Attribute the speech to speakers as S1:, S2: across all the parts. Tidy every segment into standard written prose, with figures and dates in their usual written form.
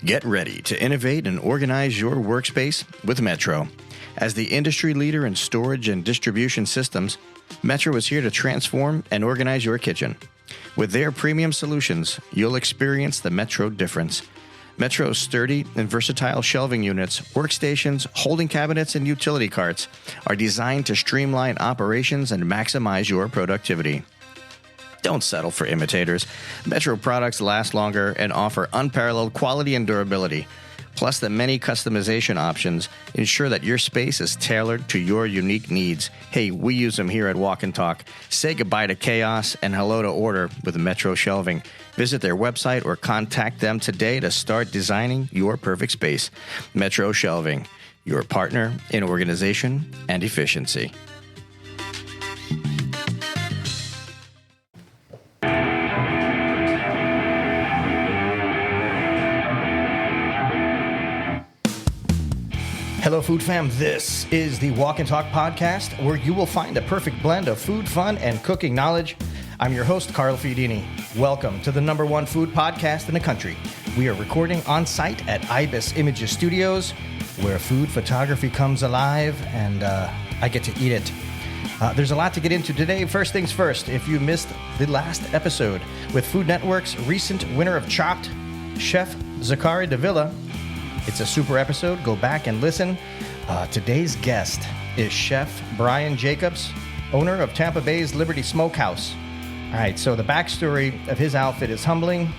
S1: Get ready to innovate and organize your workspace with Metro. As the industry leader in storage and distribution systems, Metro is here to transform and organize your kitchen. With their premium solutions, you'll experience the Metro difference. Metro's sturdy and versatile shelving units, workstations, holding cabinets, and utility carts are designed to streamline operations and maximize your productivity. Don't settle for imitators. Metro products last longer and offer unparalleled quality and durability. Plus, the many customization options ensure that your space is tailored to your unique needs. Hey, we use them here at Walk and Talk. Say goodbye to chaos and hello to order with Metro Shelving. Visit their website or contact them today to start designing your perfect space. Metro Shelving, your partner in organization and efficiency. Hello, Food Fam. This is the Walk and Talk podcast, where you will find a perfect blend of food, fun, and cooking knowledge. I'm your host, Carl Fiedini. Welcome to the #1 food podcast in the country. We are recording on site at Ibis Images Studios, where food photography comes alive, and I get to eat it. There's a lot to get into today. First things first, if you missed the last episode with Food Network's recent winner of Chopped, Chef Zachary Davila, it's a super episode. Go back and listen. Today's guest is Chef Bryan Jacobs, owner of Tampa Bay's Liberty Smokehouse. All right, so the backstory of his outfit is humbling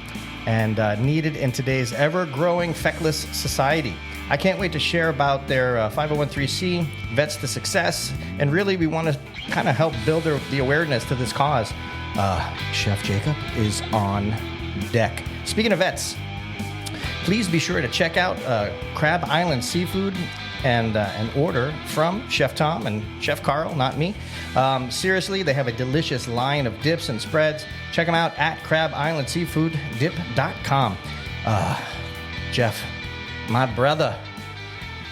S1: and needed in today's ever-growing feckless society. I can't wait to share about their 501(c), Vets to Success, and really we want to kind of help build the awareness to this cause. Chef Jacob is on deck. Speaking of vets, please be sure to check out Crab Island Seafood and order from Chef Tom and Chef Carl, not me. Seriously, they have a delicious line of dips and spreads. Check them out at crabislandseafooddip.com. Jeff, my brother,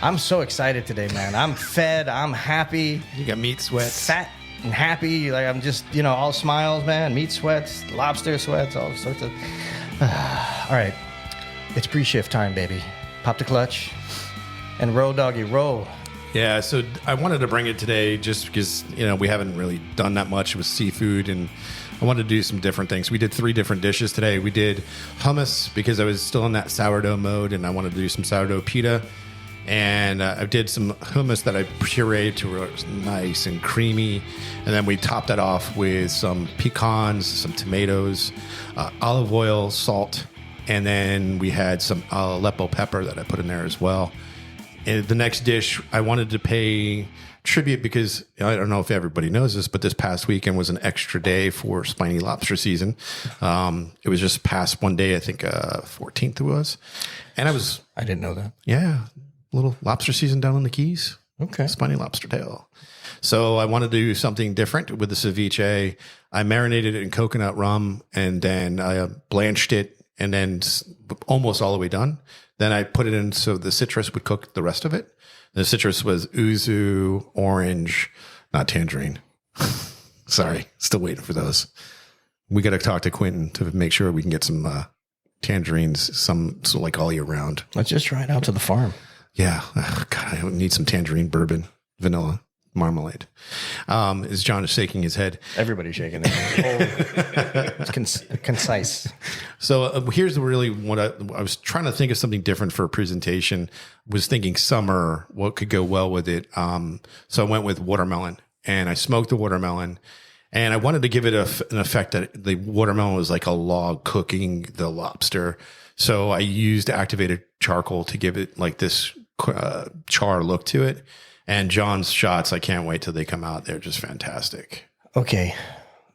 S1: I'm so excited today, man. I'm fed. I'm happy.
S2: You got meat sweats.
S1: Fat and happy. Like I'm just, all smiles, man. Meat sweats, lobster sweats, all sorts of... All right. It's pre-shift time, baby. Pop the clutch and roll, doggy, roll.
S2: Yeah, so I wanted to bring it today just because, we haven't really done that much with seafood, and I wanted to do some different things. We did 3 different dishes today. We did hummus because I was still in that sourdough mode, and I wanted to do some sourdough pita. And I did some hummus that I pureed to where it was nice and creamy. And then we topped that off with some pecans, some tomatoes, olive oil, salt. And then we had some Aleppo pepper that I put in there as well. And the next dish, I wanted to pay tribute because I don't know if everybody knows this, but this past weekend was an extra day for spiny lobster season. It was just past one day, I think 14th it was. And I
S1: didn't know that.
S2: Yeah, little lobster season down in the Keys.
S1: Okay.
S2: Spiny lobster tail. So I wanted to do something different with the ceviche. I marinated it in coconut rum, and then I blanched it. And then almost all the way done. Then I put it in so the citrus would cook the rest of it. The citrus was yuzu, orange, not tangerine. Sorry, still waiting for those. We got to talk to Quentin to make sure we can get some tangerines, so like all year round.
S1: Let's just try it out to the farm.
S2: Yeah. Oh, God, I need some tangerine bourbon, vanilla. Marmalade. As John is shaking his head.
S1: Everybody's shaking it. It's concise.
S2: So here's really what I was trying to think of something different for a presentation. Was thinking summer, what could go well with it. So I went with watermelon, and I smoked the watermelon, and I wanted to give it an effect that the watermelon was like a log cooking the lobster. So I used activated charcoal to give it like this char look to it. And John's shots, I can't wait till they come out. They're just fantastic.
S1: Okay.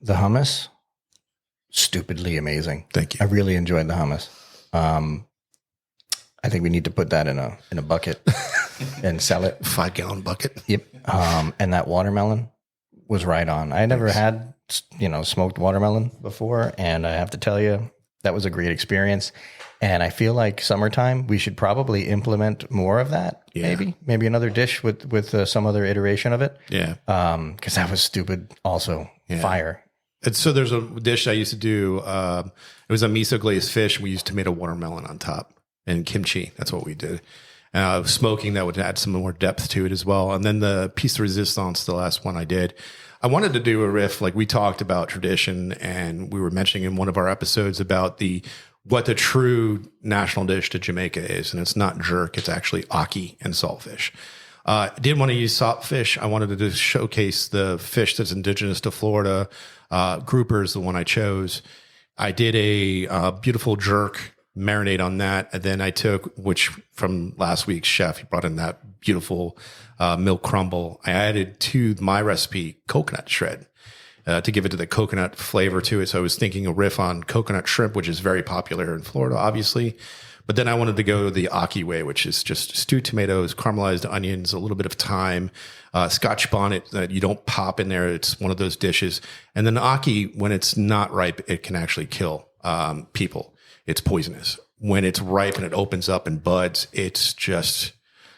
S1: The hummus, stupidly amazing.
S2: Thank you.
S1: I really enjoyed the hummus. I think we need to put that in a bucket and sell it.
S2: 5-gallon bucket.
S1: Yep. And that watermelon was right on. I never had, smoked watermelon before. And I have to tell you, that was a great experience. And I feel like summertime, we should probably implement more of that. Yeah. Maybe another dish with some other iteration of it.
S2: Yeah.
S1: Because that was stupid. Also, fire.
S2: And so there's a dish I used to do. It was a miso glazed fish. We used tomato watermelon on top. and kimchi. That's what we did. Smoking, that would add some more depth to it as well. And then the piece de resistance, the last one I did. I wanted to do a riff, like we talked about tradition, and we were mentioning in one of our episodes about what the true national dish to Jamaica is. And it's not jerk, it's actually ackee and saltfish. I didn't want to use saltfish. I wanted to just showcase the fish that's indigenous to Florida. Grouper is the one I chose. I did a beautiful jerk marinade on that. And then I took, which from last week's chef, he brought in that beautiful milk crumble. I added to my recipe coconut shred to give it to the coconut flavor to it. So I was thinking a riff on coconut shrimp, which is very popular in Florida, obviously. But then I wanted to go the ackee way, which is just stewed tomatoes, caramelized onions, a little bit of thyme, Scotch bonnet that you don't pop in there. It's one of those dishes. And then ackee, when it's not ripe, it can actually kill people. It's poisonous. When it's ripe and it opens up and buds, it's just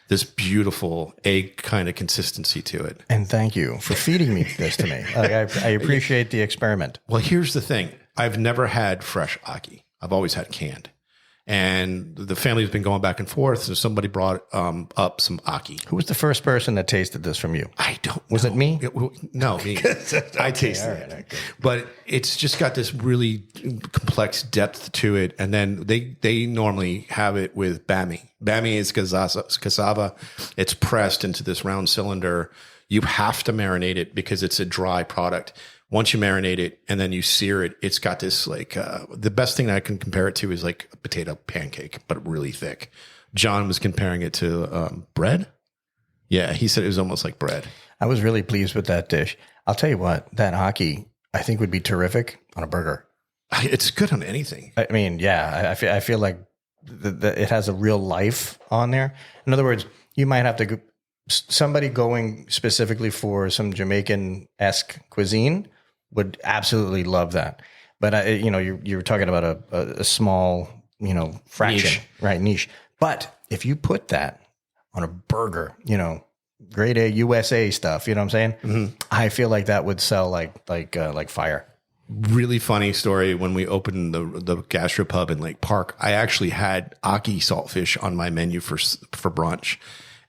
S2: this beautiful egg kind of consistency to it.
S1: And thank you for feeding me this to me. I appreciate the experiment.
S2: Well, here's the thing. I've never had fresh ackee. I've always had canned. And the family's been going back and forth. So somebody brought up some ackee.
S1: Who was the first person that tasted this from you?
S2: I don't know.
S1: Was it me?
S2: No, me. I tasted it. Okay. But it's just got this really complex depth to it. And then they normally have it with bami. Bami is cassava. It's pressed into this round cylinder. You have to marinate it because it's a dry product. Once you marinate it and then you sear it, it's got this like, the best thing I can compare it to is like a potato pancake, but really thick. John was comparing it to bread. Yeah, he said it was almost like bread.
S1: I was really pleased with that dish. I'll tell you what, that ackee I think would be terrific on a burger.
S2: It's good on anything.
S1: I mean, yeah, I feel like it has a real life on there. In other words, you might have to somebody going specifically for some Jamaican-esque cuisine would absolutely love that. But you were talking about a small, fraction, niche. Right? Niche. But if you put that on a burger, grade A USA stuff, you know what I'm saying? Mm-hmm. I feel like that would sell like fire.
S2: Really funny story. When we opened the gastropub in Lake Park, I actually had ackee saltfish on my menu for brunch.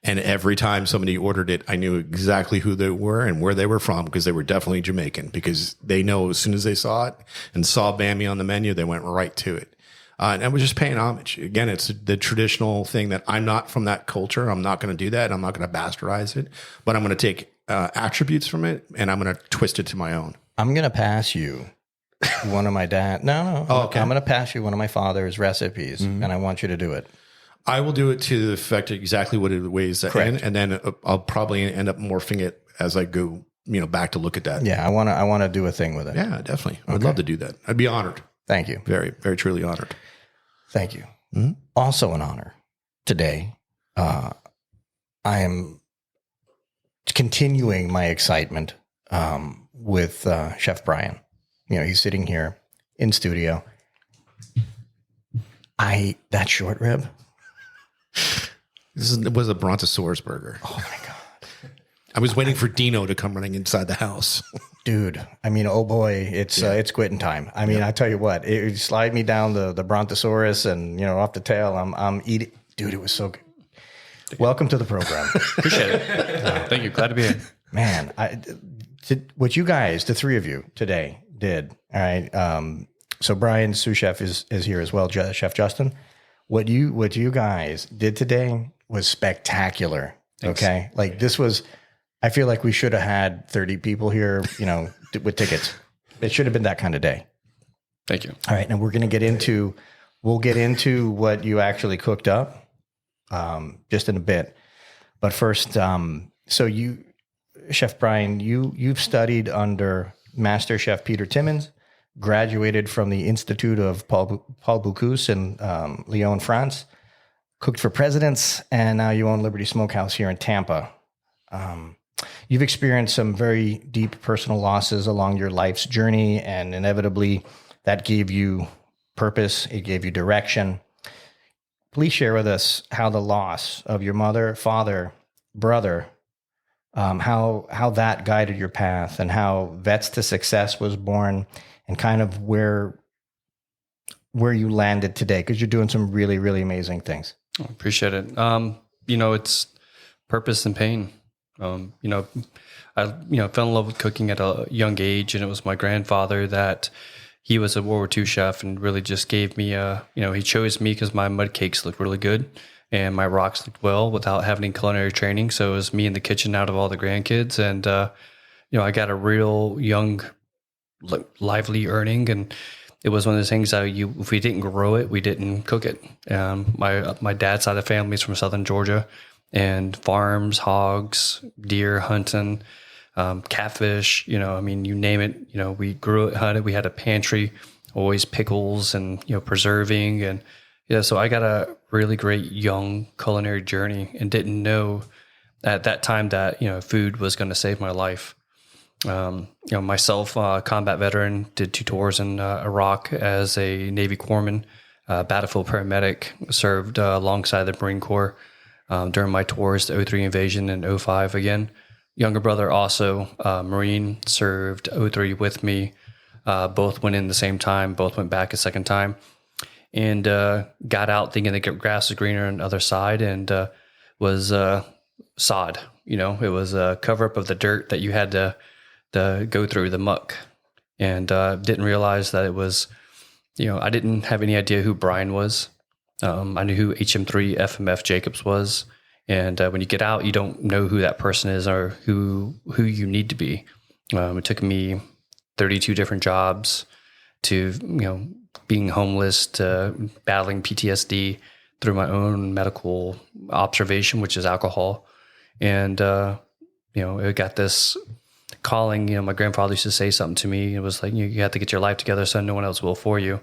S2: And every time somebody ordered it, I knew exactly who they were and where they were from, because they were definitely Jamaican, because they know as soon as they saw it and saw Bambi on the menu, they went right to it. And I was just paying homage. Again, it's the traditional thing that I'm not from that culture. I'm not going to do that. I'm not going to bastardize it, but I'm going to take attributes from it and I'm going to twist it to my own.
S1: I'm going to pass you one of my No. Oh, okay. I'm going to pass you one of my father's recipes, and I want you to do it.
S2: I will do it to the effect exactly what it weighs that in, and then I'll probably end up morphing it as I go, back to look at that.
S1: Yeah, I want to do a thing with it.
S2: Yeah, definitely. I would love to do that. I'd be honored.
S1: Thank you.
S2: Very, very truly honored.
S1: Thank you. Mm-hmm. Also an honor today. I am continuing my excitement with Chef Bryan. He's sitting here in studio. That short rib.
S2: It was a Brontosaurus burger.
S1: Oh my God.
S2: I was waiting for Dino to come running inside the house.
S1: Dude, oh boy, it's quitting time. I tell you what, it slide me down the Brontosaurus and, off the tail, I'm eating. Dude, it was so good. Welcome to the program.
S3: Appreciate it. Thank you. Glad to be here.
S1: Man, what you guys, the three of you today did, all right. So Brian, sous chef is here as well. Chef Justin, what you guys did today was spectacular. Thanks. Okay. Like this was, I feel like we should have had 30 people here, with tickets. It should have been that kind of day.
S3: Thank you.
S1: All right. Now we'll get into what you actually cooked up, just in a bit. But first, so you, Chef Bryan, you've studied under Master Chef Peter Timmons, graduated from the Institute of Paul Bocuse in Lyon, France, cooked for presidents, and now you own Liberty Smokehouse here in Tampa. You've experienced some very deep personal losses along your life's journey, and inevitably that gave you purpose, it gave you direction. Please share with us how the loss of your mother, father, brother, how that guided your path, and how Vets to Success was born, and kind of where where you landed today, because you're doing some really, really amazing things.
S3: I appreciate it. It's purpose and pain. I fell in love with cooking at a young age, and it was my grandfather that he was a World War II chef and really just gave me he chose me because my mud cakes looked really good and my rocks looked well without having culinary training. So it was me in the kitchen out of all the grandkids. And, I got a real young, lively earning, and it was one of those things that if we didn't grow it, we didn't cook it. My dad's side of the family is from Southern Georgia, and farms, hogs, deer hunting, catfish, you name it, we grew it, hunted, we had a pantry, always pickles and, preserving. And, so I got a really great young culinary journey and didn't know at that time that, food was going to save my life. Myself, combat veteran, did 2 tours in Iraq as a Navy corpsman, battlefield paramedic, served alongside the Marine Corps during my tours, the 03 invasion and 05 again. Younger brother also, Marine, served 03 with me. Both went in the same time, both went back a second time, and got out thinking the grass was greener on the other side, and was sod. It was a cover up of the dirt that you had to go through, the muck, and didn't realize that it was, I didn't have any idea who Bryan was. I knew who HM3 FMF Jacobs was. And when you get out, you don't know who that person is or who you need to be. It took me 32 different jobs to, being homeless, to battling PTSD through my own medical observation, which is alcohol. And, it got this calling. My grandfather used to say something to me. It was like, you have to get your life together, son. No one else will for you.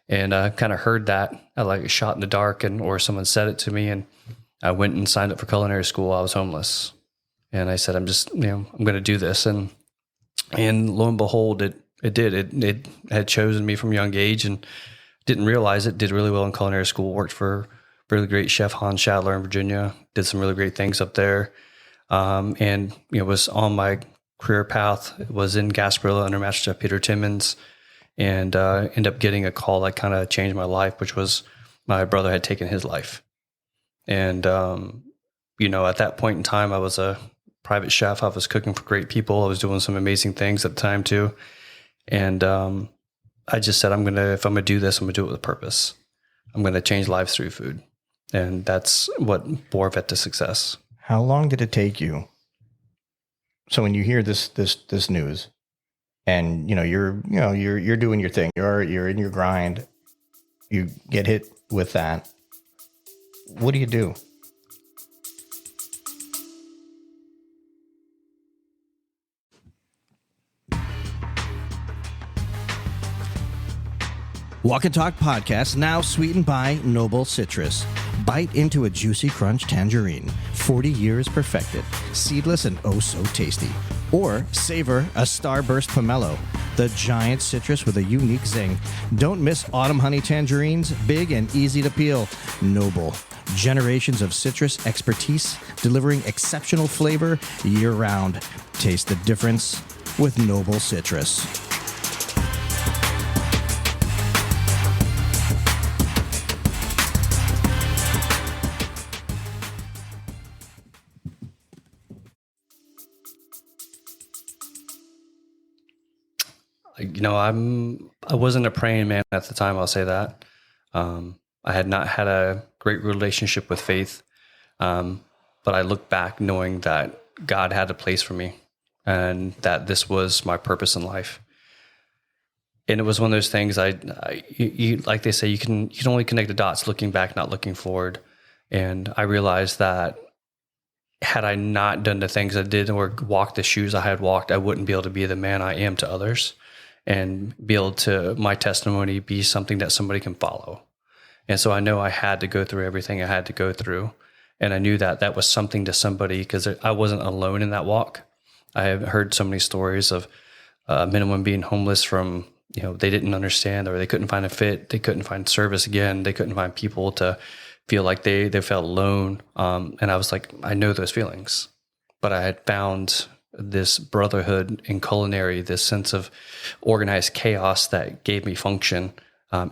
S3: And I kind of heard that, like a shot in the dark, or someone said it to me. And I went and signed up for culinary school. I was homeless. And I said, I'm going to do this. And lo and behold, it did. It had chosen me from a young age, and didn't realize it. Did really well in culinary school. Worked for really great chef Hans Shadler in Virginia. Did some really great things up there. And was on my career path. Was in Gasparilla under Master Chef Peter Timmons, and ended up getting a call that kind of changed my life, which was my brother had taken his life. And, at that point in time, I was a private chef. I was cooking for great people. I was doing some amazing things at the time too. And I just said, if I'm going to do this, I'm going to do it with a purpose. I'm going to change lives through food. And that's what bore Vet to success.
S1: How long did it take you? So when you hear this news, and you're doing your thing, you're in your grind, you get hit with that. What do you do? Walk and Talk Podcast, now sweetened by Noble Citrus. Bite into a juicy crunch tangerine, 40 years perfected, seedless and oh so tasty. Or savor a starburst pomelo, the giant citrus with a unique zing. Don't miss autumn honey tangerines, big and easy to peel. Noble. Generations of citrus expertise, delivering exceptional flavor year-round. Taste the difference with Noble Citrus.
S3: I wasn't a praying man at the time. I'll say that. I had not had a great relationship with faith. But I look back knowing that God had a place for me and that this was my purpose in life. And it was one of those things you, like they say, you can only connect the dots looking back, not looking forward. And I realized that had I not done the things I did or walked the shoes I had walked, I wouldn't be able to be the man I am to others and be able to, my testimony be something that somebody can follow. And so I know I had to go through everything I had to go through. And I knew that that was something to somebody because I wasn't alone in that walk. I have heard so many stories of men and women being homeless from, they didn't understand or they couldn't find a fit. They couldn't find service again. They couldn't find people to feel like they felt alone. And I was like, I know those feelings, but I had found this brotherhood in culinary, this sense of organized chaos that gave me function.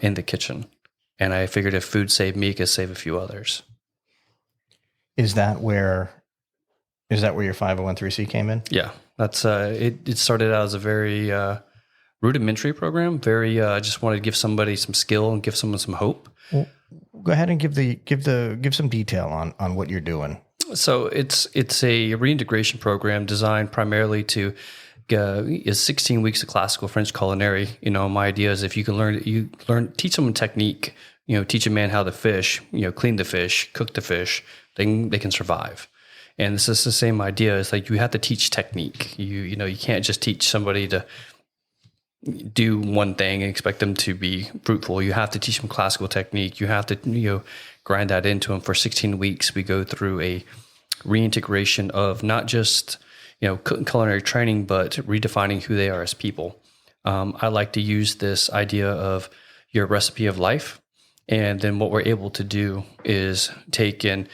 S3: in the kitchen. And I figured if food saved me, it could save a few others.
S1: Is that where your 501(c) came in?
S3: Yeah, that's it started out as a very rudimentary program. I just wanted to give somebody some skill and give someone some hope.
S1: Well, go ahead and give some detail on what you're doing.
S3: So it's a reintegration program designed primarily to is 16 weeks of classical French culinary. My idea is if you can teach someone technique, teach a man how to fish, clean the fish, cook the fish, they can survive. And this is the same idea. It's like you have to teach technique. You can't just teach somebody to do one thing and expect them to be fruitful. You have to teach them classical technique. You have to grind that into them. For 16 weeks, we go through a reintegration of not just culinary training, but redefining who they are as people. I like to use this idea of your recipe of life, and then what we're able to do is take and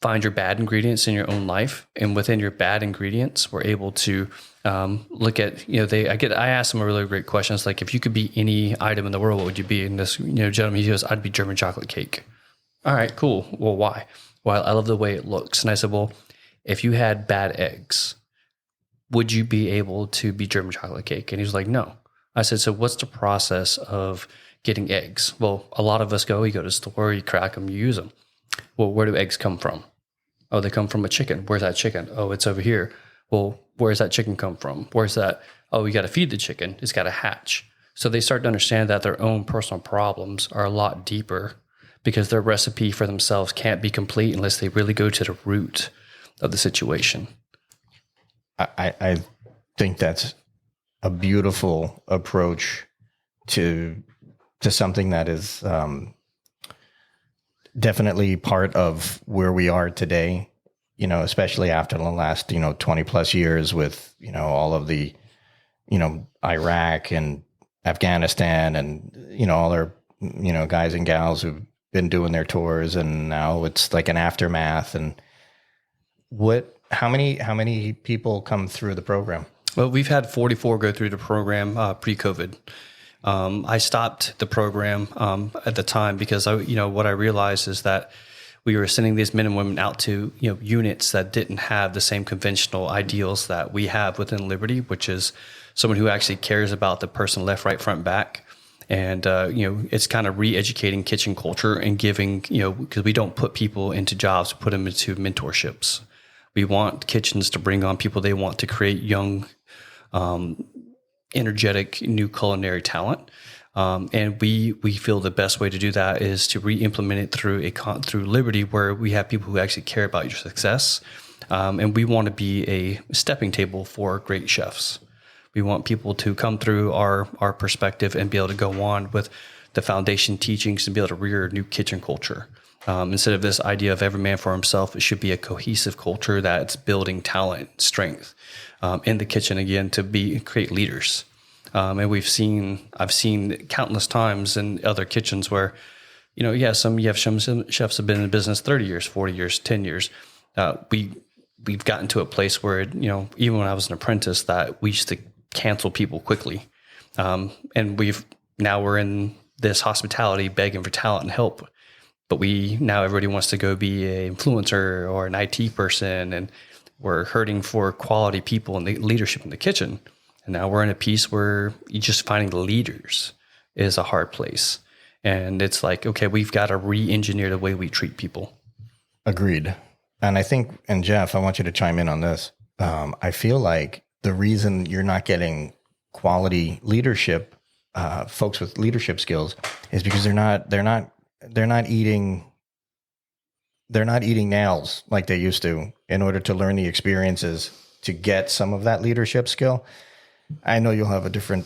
S3: find your bad ingredients in your own life, and within your bad ingredients, we're able to look at I asked them a really great question. It's like, if you could be any item in the world, what would you be? And this gentleman, he goes, I'd be German chocolate cake. All right, cool. Well, why? Well, I love the way it looks. And I said, well, if you had bad eggs, would you be able to be German chocolate cake? And he was like, no. I said, so what's the process of getting eggs? Well, a lot of us you go to the store, you crack them, you use them. Well, where do eggs come from? Oh, they come from a chicken. Where's that chicken? Oh, it's over here. Well, where's that chicken come from? Where's that? Oh, you got to feed the chicken. It's got to hatch. So they start to understand that their own personal problems are a lot deeper, because their recipe for themselves can't be complete unless they really go to the root of the situation.
S1: I think that's a beautiful approach to something that is definitely part of where we are today, especially after the last, 20 plus years with, all of the, Iraq and Afghanistan and, all our, guys and gals who've been doing their tours, and now it's like an aftermath. And how many people come through the program?
S3: Well, we've had 44 go through the program pre-COVID. I stopped the program at the time because what I realized is that we were sending these men and women out to units that didn't have the same conventional ideals that we have within Liberty, which is someone who actually cares about the person left, right, front, back. And, it's kind of re-educating kitchen culture and giving, because we don't put people into jobs, we put them into mentorships. We want kitchens to bring on people they want to create young, energetic, new culinary talent. And we feel the best way to do that is to re-implement it through Liberty, where we have people who actually care about your success. And we want to be a stepping table for great chefs. We want people to come through our perspective and be able to go on with the foundation teachings and be able to rear a new kitchen culture. Instead of this idea of every man for himself, it should be a cohesive culture that's building talent, strength in the kitchen again to create leaders. And I've seen countless times in other kitchens where, some chefs have been in business 30 years, 40 years, 10 years. We've gotten to a place where, even when I was an apprentice, that we used to cancel people quickly. And we're in this hospitality begging for talent and help. But now everybody wants to go be an influencer or an IT person, and we're hurting for quality people and the leadership in the kitchen. And now we're in a piece where just finding the leaders is a hard place. And it's like, okay, we've got to re-engineer the way we treat people. Agreed.
S1: And I think, and Jeff, I want you to chime in on this. I feel like the reason you're not getting quality leadership, folks with leadership skills, is because they're not eating nails like they used to in order to learn the experiences to get some of that leadership skill. I know you'll have a different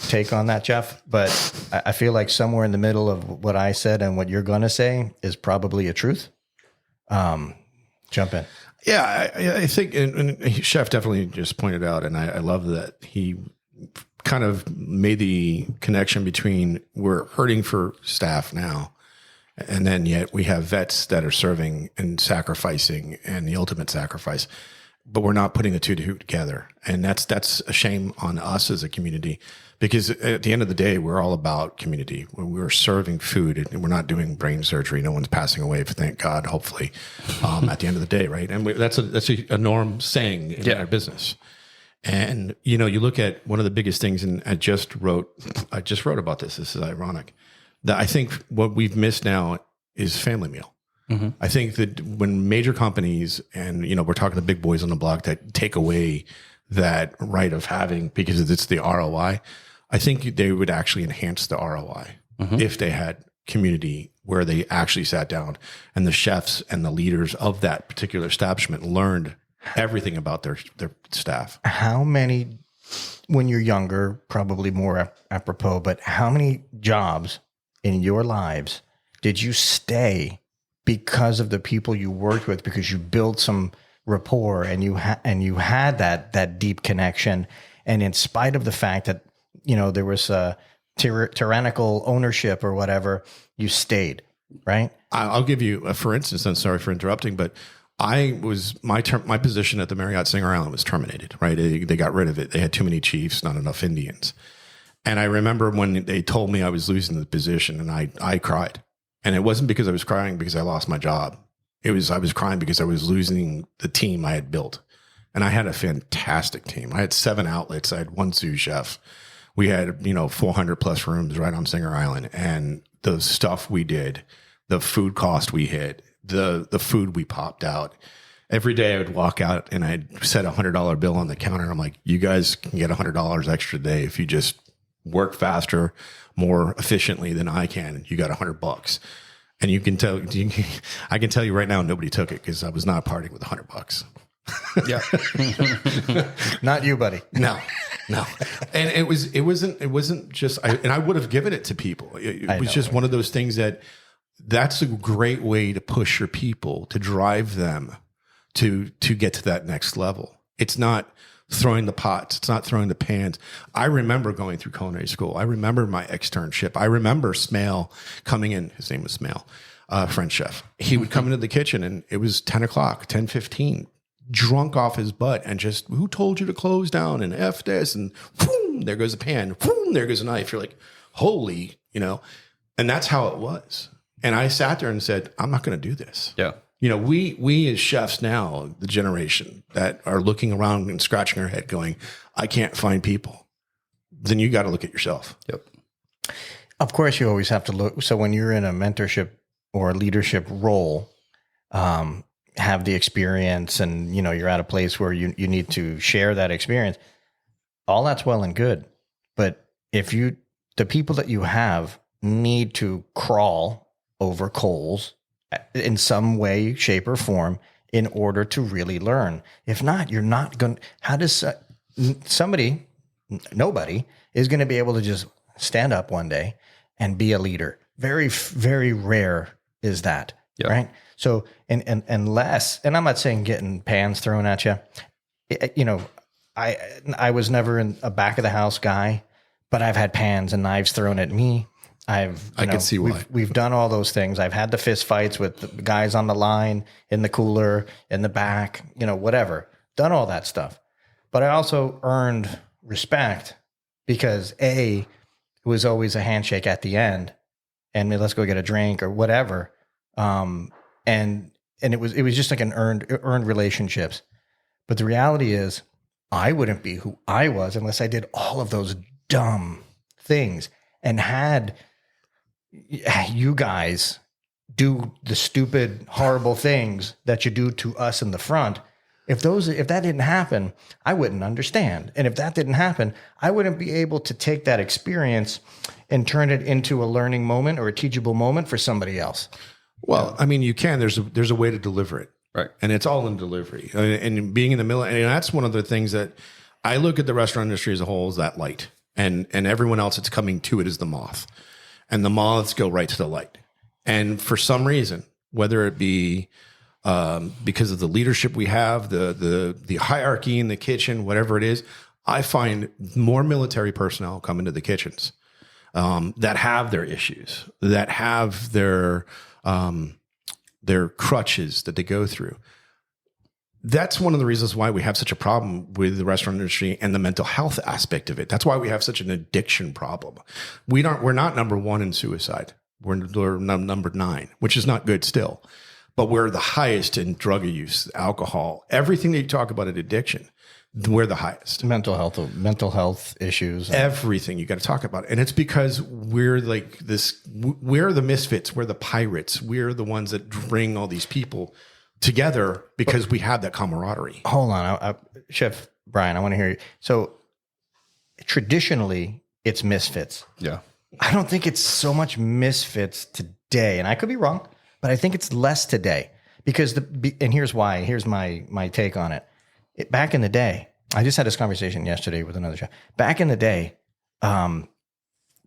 S1: take on that, Jeff, but I feel like somewhere in the middle of what I said and what you're going to say is probably a truth. Jump in.
S2: Yeah, I think, and Chef definitely just pointed out, and I love that he kind of made the connection between we're hurting for staff now, and then yet we have vets that are serving and sacrificing, and the ultimate sacrifice. but we're not putting the two together. And that's a shame on us as a community, because at the end of the day, we're all about community. We're serving food and we're not doing brain surgery. No one's passing away, thank God, hopefully, at the end of the day, right? And that's a norm saying in our business. And, you look at one of the biggest things, and I just wrote about this. This is ironic, that I think what we've missed now is family meal. Mm-hmm. I think that when major companies, and we're talking to big boys on the block that take away that right of having, because it's the ROI, I think they would actually enhance the ROI if they had community where they actually sat down and the chefs and the leaders of that particular establishment learned everything about their staff.
S1: How many, when you're younger, probably more apropos, but how many jobs in your lives did you stay because of the people you worked with, because you built some rapport and you had that deep connection, and in spite of the fact that there was a tyrannical ownership or whatever, you stayed, right?
S2: I'll give you for instance. I'm sorry for interrupting, but my position at the Marriott Singer Island was terminated. Right, they got rid of it. They had too many chiefs, not enough Indians. And I remember when they told me I was losing the position, and I cried. And it wasn't because I was crying because I lost my job. I was crying because I was losing the team I had built. And I had a fantastic team. I had 7 outlets. I had 1 sous chef. We had, 400 plus rooms right on Singer Island. And the stuff we did, the food cost we hit, the food we popped out. Every day I would walk out and I'd set $100 bill on the counter. I'm like, you guys can get $100 extra a day if you just work faster, more efficiently than I can. You got $100. And I can tell you right now, nobody took it because I was not partying with $100.
S1: Yeah. Not you, buddy.
S2: No. And it wasn't just, I would have given it to people. It was just one of those things that's a great way to push your people, to drive them to get to that next level. It's not throwing the pots. It's not throwing the pans. I remember going through culinary school. I remember my externship. I remember Smale coming in. His name was Smale, French chef. He would come into the kitchen and it was 10 o'clock, 10:15, drunk off his butt and just, who told you to close down and F this? And boom, there goes a pan. Boom, there goes a knife. You're like, holy, and that's how it was. And I sat there and said, I'm not going to do this.
S3: Yeah.
S2: We as chefs now, the generation that are looking around and scratching our head going, I can't find people. Then you got to look at yourself.
S3: Yep.
S1: Of course, you always have to look. So when you're in a mentorship or a leadership role, have the experience and, you're at a place where you need to share that experience. All that's well and good. But if the people that you have need to crawl over coals in some way, shape, or form in order to really learn. If not, you're not going to, how does nobody is going to be able to just stand up one day and be a leader. Very, very rare is that, right? So, unless, and I'm not saying getting pans thrown at you, I was never a back of the house guy, but I've had pans and knives thrown at me. I can see why. We've done all those things. I've had the fist fights with the guys on the line, in the cooler, in the back, whatever. Done all that stuff. But I also earned respect because it was always a handshake at the end and let's go get a drink or whatever. And it was just like an earned relationships. But the reality is I wouldn't be who I was unless I did all of those dumb things and had you guys do the stupid, horrible things that you do to us in the front. If that didn't happen, I wouldn't understand. And if that didn't happen, I wouldn't be able to take that experience and turn it into a learning moment or a teachable moment for somebody else.
S2: Well, I mean, you can. There's a way to deliver it.
S3: Right.
S2: And it's all in delivery. And being in the middle, and that's one of the things that I look at the restaurant industry as a whole is that light. And everyone else that's coming to it is the moth. And the moths go right to the light. And for some reason, whether it be because of the leadership we have, the hierarchy in the kitchen, whatever it is, I find more military personnel come into the kitchens that have their issues, that have their crutches that they go through. that's one of the reasons why we have such a problem with the restaurant industry and the mental health aspect of it. That's why we have such an addiction problem. We're not number one in suicide. We're number 9, which is not good still, but we're the highest in drug use, alcohol, everything that you talk about in addiction. We're the highest.
S1: Mental health issues.
S2: Everything you got to talk about. And it's because we're like this, we're the misfits. We're the pirates. We're the ones that bring all these people together because we have that camaraderie.
S1: Hold on. Chef Bryan, I want to hear you. So traditionally it's misfits.
S3: Yeah.
S1: I don't think it's so much misfits today, and I could be wrong, but I think it's less today because and here's why. Here's my take on it. Back in the day, I just had this conversation yesterday with another chef. Back in the day,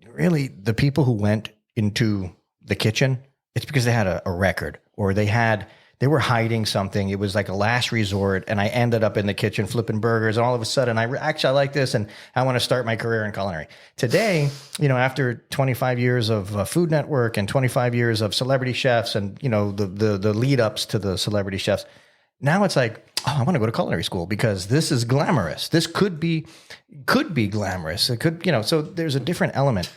S1: really the people who went into the kitchen, it's because they had a record or they were hiding something. It was like a last resort, and I ended up in the kitchen flipping burgers, and all of a sudden, I like this, and I want to start my career in culinary. Today, after 25 years of Food Network and 25 years of celebrity chefs and, the lead ups to the celebrity chefs, now it's like, I want to go to culinary school because this is glamorous. This could be glamorous. It could, so there's a different element.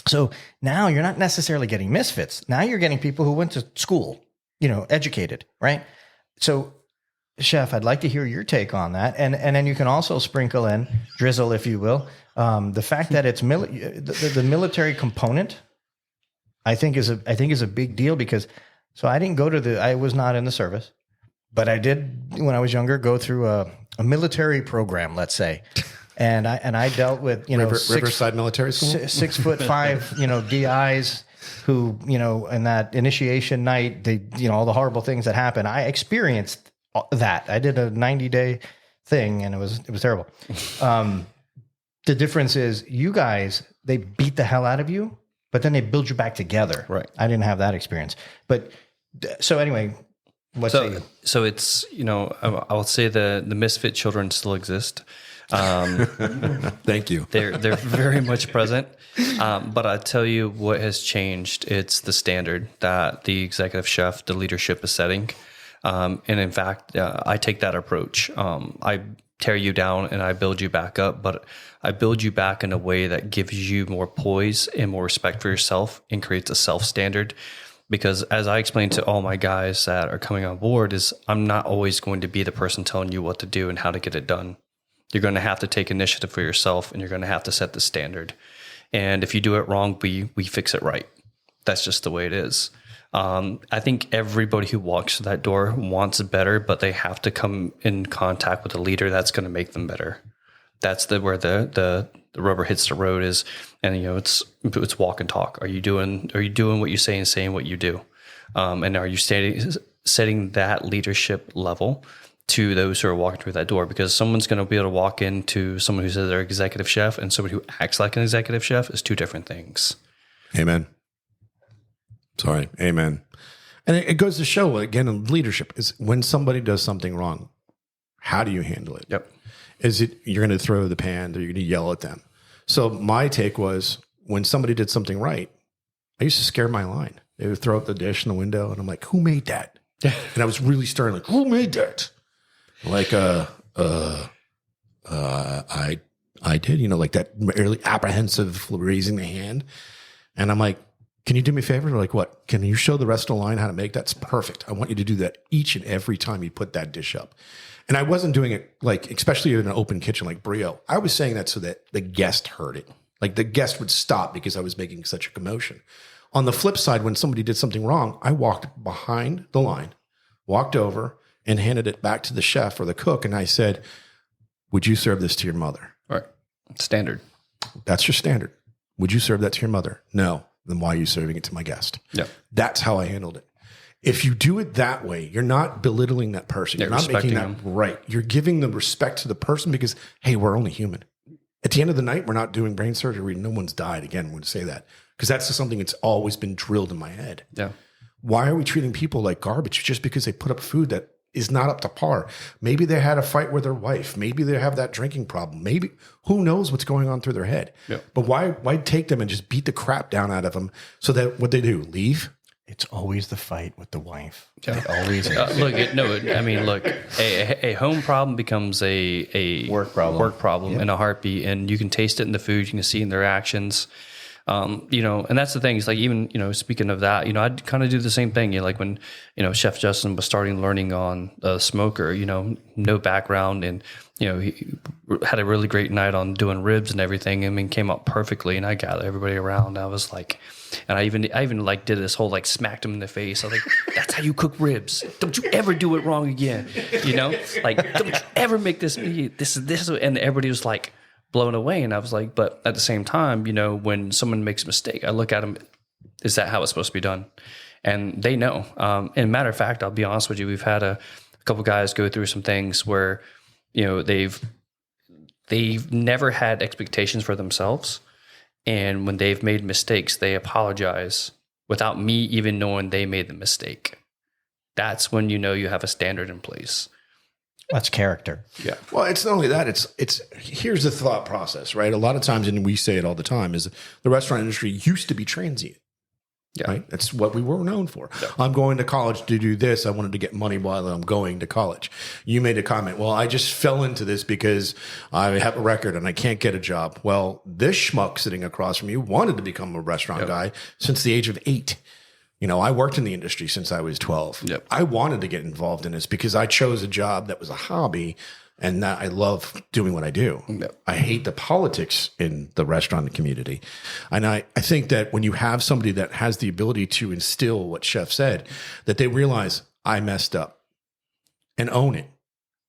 S1: So now you're not necessarily getting misfits. Now you're getting people who went to school, educated, right? So, Chef, I'd like to hear your take on that, and then you can also sprinkle in, drizzle, if you will, the fact that it's the military component. I think is a big deal because I was not in the service, but I did when I was younger go through a military program, let's say, and I dealt with
S2: Riverside Military School,
S1: 6'5", DIs. Who, in that initiation night, all the horrible things that happened. I experienced that. I did a 90-day thing and it was terrible. The difference is you guys, they beat the hell out of you, but then they build you back together.
S3: Right.
S1: I didn't have that experience. But so anyway,
S3: so it's, I would say the misfit children still exist.
S2: Thank you.
S3: They're very much present. But I tell you what has changed. It's the standard that the executive chef, the leadership is setting. And in fact, I take that approach. I tear you down and I build you back up, but I build you back in a way that gives you more poise and more respect for yourself and creates a self-standard. Because as I explained to all my guys that are coming on board is I'm not always going to be the person telling you what to do and how to get it done. You're going to have to take initiative for yourself and you're going to have to set the standard. And if you do it wrong, we fix it right. That's just the way it is. I think everybody who walks through that door wants better, but they have to come in contact with a leader that's going to make them better. That's where the rubber hits the road is, and it's walk and talk. Are you doing what you say and saying what you do? And are you setting that leadership level to those who are walking through that door? Because someone's going to be able to walk into someone who says they're executive chef and somebody who acts like an executive chef is two different things.
S2: Amen. Sorry. Amen. And it goes to show, again, in leadership is when somebody does something wrong, how do you handle it?
S3: Yep.
S2: Is it you're going to throw the pan or you're going to yell at them? So my take was when somebody did something right, I used to scare my line. They would throw up the dish in the window and I'm like, who made that? And I was really stern, like, who made that? Like, I did, like that really apprehensive raising the hand. And I'm like, can you do me a favor? They're like, what? Can you show the rest of the line how to make that? That's perfect. I want you to do that each and every time you put that dish up. And I wasn't doing it like, especially in an open kitchen like Brio. I was saying that so that the guest heard it. Like the guest would stop because I was making such a commotion. On the flip side, when somebody did something wrong, I walked behind the line, walked over and handed it back to the chef or the cook. And I said, would you serve this to your mother?
S3: Right. Standard.
S2: That's your standard. Would you serve that to your mother? No. Then why are you serving it to my guest?
S3: Yeah.
S2: That's how I handled it. If you do it that way, you're not belittling that person. You're not making that right. You're giving the respect to the person because, hey, we're only human. At the end of the night, we're not doing brain surgery. No one's died. Again, I'm going to say that because that's just something that's always been drilled in my head.
S3: Yeah.
S2: Why are we treating people like garbage just because they put up food that is not up to par? Maybe they had a fight with their wife. Maybe they have that drinking problem. Maybe who knows what's going on through their head.
S3: Yeah.
S2: But why take them and just beat the crap down out of them so that what they do, leave?
S1: It's always the fight with the wife.
S3: Yeah.
S1: It always is.
S3: Look, a home problem becomes a
S1: Work problem.
S3: in a heartbeat, and you can taste it in the food. You can see it in their actions. And that's the thing. Is like, even, speaking of that, I'd kind of do the same thing. Like when, Chef Justin was starting learning on the smoker, no background, and, he had a really great night on doing ribs and everything. I mean, came out perfectly, and I gathered everybody around. I was like, and I even like did this whole, like, smacked him in the face. I was like, that's how you cook ribs. Don't you ever do it wrong again. Like, don't you ever make this, and everybody was like, blown away. And I was like, but at the same time, when someone makes a mistake, I look at them, is that how it's supposed to be done? And they know. And matter of fact, I'll be honest with you, we've had a couple guys go through some things where, they've never had expectations for themselves. And when they've made mistakes, they apologize without me even knowing they made the mistake. That's when you have a standard in place.
S1: That's character.
S2: Yeah. Well, it's not only that. It's here's the thought process, right? A lot of times, and we say it all the time, is the restaurant industry used to be transient. Yeah. Right. That's what we were known for. Yeah. I'm going to college to do this. I wanted to get money while I'm going to college. You made a comment. Well, I just fell into this because I have a record and I can't get a job. Well, this schmuck sitting across from you wanted to become a restaurant guy since the age of 8. I worked in the industry since I was 12.
S3: Yep.
S2: I wanted to get involved in this because I chose a job that was a hobby and that I love doing what I do.
S3: Yep.
S2: I hate the politics in the restaurant community. And I think that when you have somebody that has the ability to instill what Chef said, that they realize I messed up and own it.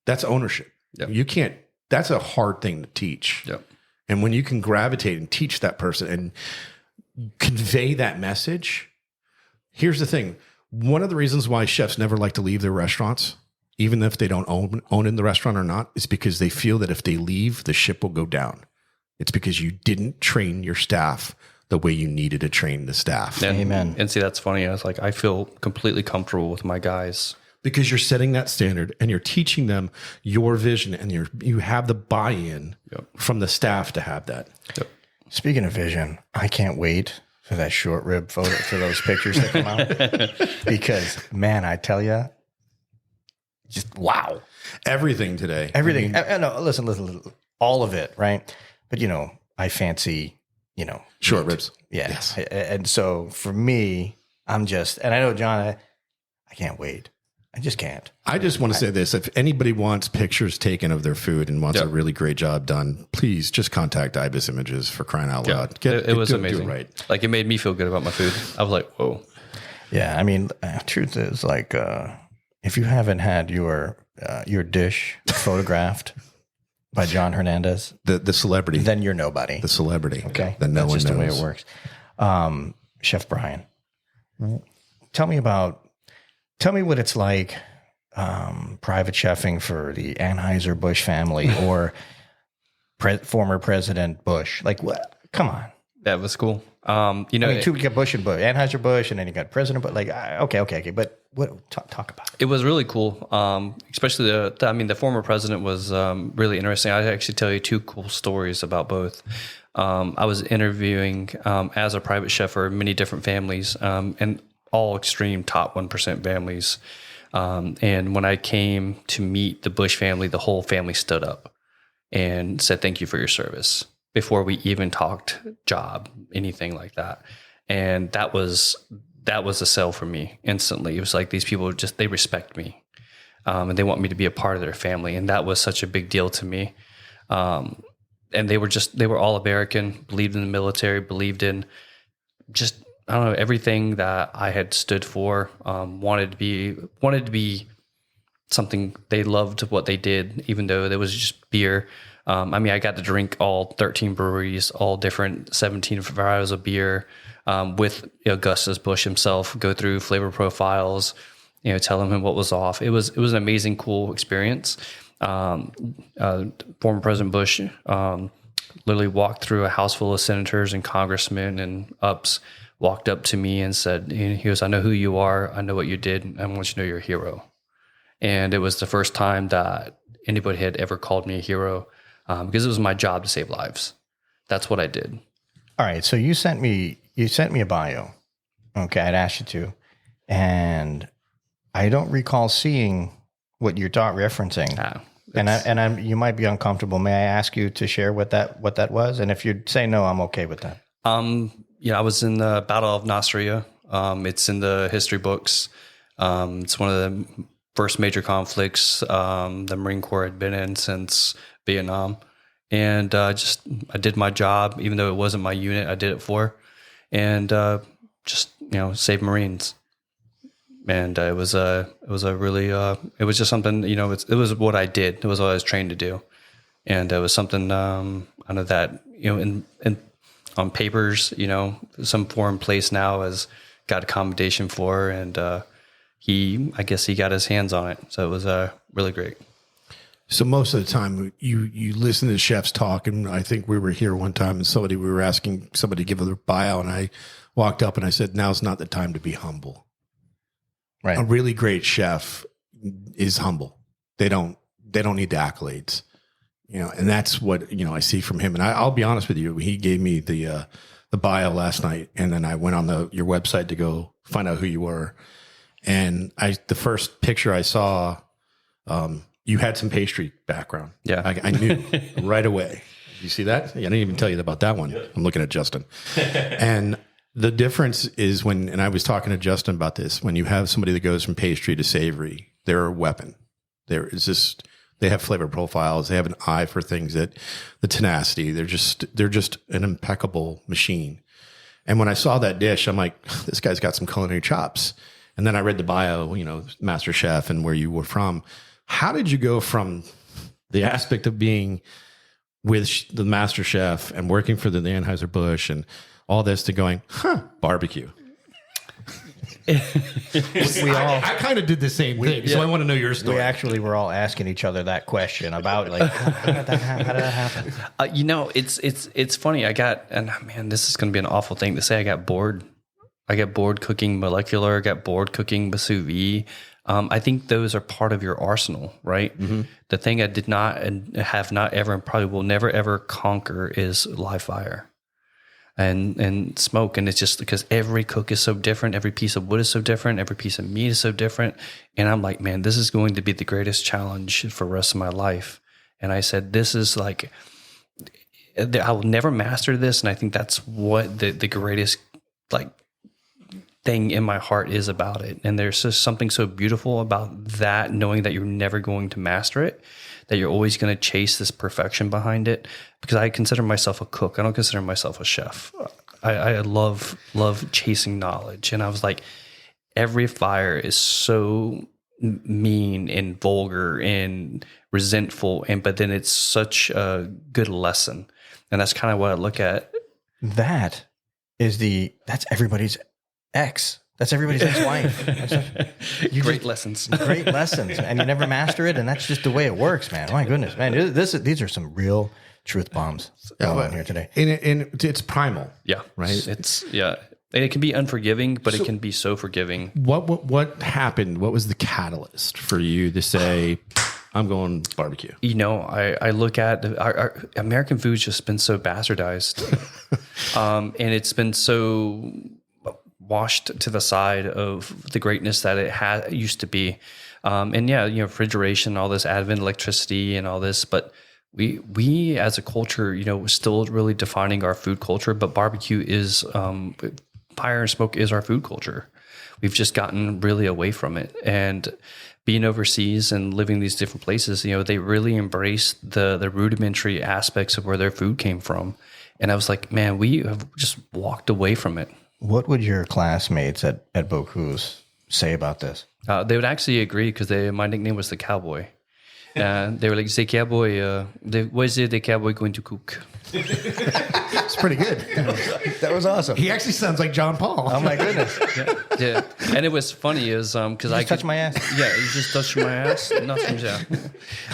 S2: That's ownership.
S3: Yep.
S2: You can't, that's a hard thing to teach.
S3: Yep.
S2: And when you can gravitate and teach that person and convey that message, here's the thing. One of the reasons why chefs never like to leave their restaurants, even if they don't own in the restaurant or not, is because they feel that if they leave, the ship will go down. It's because you didn't train your staff the way you needed to train the staff.
S1: Amen.
S3: And see, that's funny. I was like, I feel completely comfortable with my guys.
S2: Because you're setting that standard and you're teaching them your vision, and you have the buy-in from the staff to have that.
S3: Yep.
S1: Speaking of vision, I can't wait for that short rib photo, for those pictures that come out. Because, man, I tell you, just wow.
S2: Everything today.
S1: Everything. No, listen, all of it, right? But, I fancy,
S2: short ribs.
S1: Yeah.
S2: Yes.
S1: And so for me, I'm just, and I know, John, I can't wait. I just can't.
S2: I just want to say this. If anybody wants pictures taken of their food and wants a really great job done, please just contact Ibis Images, for crying out loud.
S3: It was amazing.
S2: Do it right.
S3: Like, it made me feel good about my food. I was like, whoa.
S1: Yeah. I mean, truth is, like, if you haven't had your dish photographed by John Hernandez,
S2: the celebrity,
S1: then you're nobody.
S2: The celebrity.
S1: Okay.
S2: Then no
S1: That's
S2: one
S1: just
S2: knows.
S1: the way it works. Chef Bryan, tell me what it's like, private chefing for the Anheuser-Busch family or former President Bush. Like, what? Come on.
S3: That was cool. You
S1: got Bush and Bush, Anheuser-Busch, and then you got President Bush. Like, okay. But what? Talk about it.
S3: It was really cool. Especially the former president was really interesting. I actually tell you 2 cool stories about both. I was interviewing as a private chef for many different families, and all extreme top 1% families. And when I came to meet the Bush family, the whole family stood up and said, "Thank you for your service," before we even talked job, anything like that. And that was a sell for me instantly. It was like, these people they respect me, and they want me to be a part of their family. And that was such a big deal to me. And they were all American, believed in the military, believed in just, I don't know, everything that I had stood for, wanted to be something. They loved what they did, even though there was just beer. I got to drink all 13 breweries, all different 17 varieties of beer, with Augustus Bush himself, go through flavor profiles, tell him what was off. It was an amazing, cool experience. Former President Bush literally walked through a house full of senators and congressmen and ups, walked up to me and said, he goes, "I know who you are. I know what you did. I want you to know you're a hero." And it was the first time that anybody had ever called me a hero, because it was my job to save lives. That's what I did.
S1: All right. So you sent me a bio. Okay. I'd asked you to. and I don't recall seeing what you're referencing. You might be uncomfortable. May I ask you to share what that was? And if you say no, I'm okay with that.
S3: I was in the Battle of Nasiriyah. It's in the history books. It's one of the first major conflicts the Marine Corps had been in since Vietnam. And I did my job, even though it wasn't my unit, I did it for, and save Marines. And it was just something, it was what I did. It was what I was trained to do. And it was something, I know that, in on papers, some foreign place now has got accommodation for, and I guess he got his hands on it. So it was really great.
S2: So most of the time you listen to chefs talk, and I think we were here one time and we were asking somebody to give their bio, and I walked up and I said, now's not the time to be humble. Right. A really great chef is humble. They don't need the accolades, and that's what, I see from him. And I'll be honest with you. He gave me the bio last night, and then I went on your website to go find out who you were. And the first picture I saw, you had some pastry background.
S3: Yeah.
S2: I knew right away. You see that? I didn't even tell you about that one. I'm looking at Justin. And the difference is and I was talking to Justin about this, when you have somebody that goes from pastry to savory, they're a weapon. They have flavor profiles. They have an eye for things, the tenacity. They're just an impeccable machine. And when I saw that dish, I'm like, this guy's got some culinary chops. And then I read the bio, Master Chef and where you were from. How did you go from the aspect of being with the Master Chef and working for the Anheuser-Busch and all this to going, barbecue? I kind of did the same thing, so I want to know your story.
S1: We actually were all asking each other that question about how did that happen?
S3: It's funny. This is going to be an awful thing to say. I got bored. I got bored cooking molecular. I got bored cooking sous vide. I think those are part of your arsenal, right? Mm-hmm. The thing I did not and have not ever and probably will never ever conquer is live fire and smoke. And it's just because every cook is so different. Every piece of wood is so different. Every piece of meat is so different. And I'm like, man, this is going to be the greatest challenge for the rest of my life. And I said, this is like, I will never master this. And I think that's what the greatest thing in my heart is about it. And there's just something so beautiful about that, knowing that you're never going to master it, that you're always going to chase this perfection behind it. Because I consider myself a cook. I don't consider myself a chef. I love chasing knowledge. And I was like, every fire is so mean and vulgar and resentful, but then it's such a good lesson. And that's kind of what I look at.
S1: That's everybody's ex. That's everybody's ex-wife.
S3: Great lessons.
S1: Great lessons. And you never master it, and that's just the way it works, man. My goodness, man. These are some real truth bombs going on here today.
S2: And it's primal.
S3: Yeah.
S2: Right?
S3: And it can be unforgiving, but it can be so forgiving.
S2: What happened? What was the catalyst for you to say, I'm going barbecue?
S3: I look at our American food's just been so bastardized. And it's been so washed to the side of the greatness that it used to be. Refrigeration, all this advent electricity and all this, but we as a culture, we're still really defining our food culture, but barbecue is, fire and smoke is our food culture. We've just gotten really away from it. And being overseas and living in these different places, they really embrace the rudimentary aspects of where their food came from. And I was like, man, we have just walked away from it.
S1: What would your classmates at Bocuse say about this?
S3: They would actually agree because my nickname was the cowboy. They were like, "The cowboy, what is the cowboy going to cook?"
S2: It's pretty good.
S1: That was awesome.
S2: He actually sounds like John Paul.
S1: Oh my goodness.
S3: Yeah. And it was funny is because I
S1: touched my ass.
S3: Yeah, you just touched my ass. Nothing. Yeah.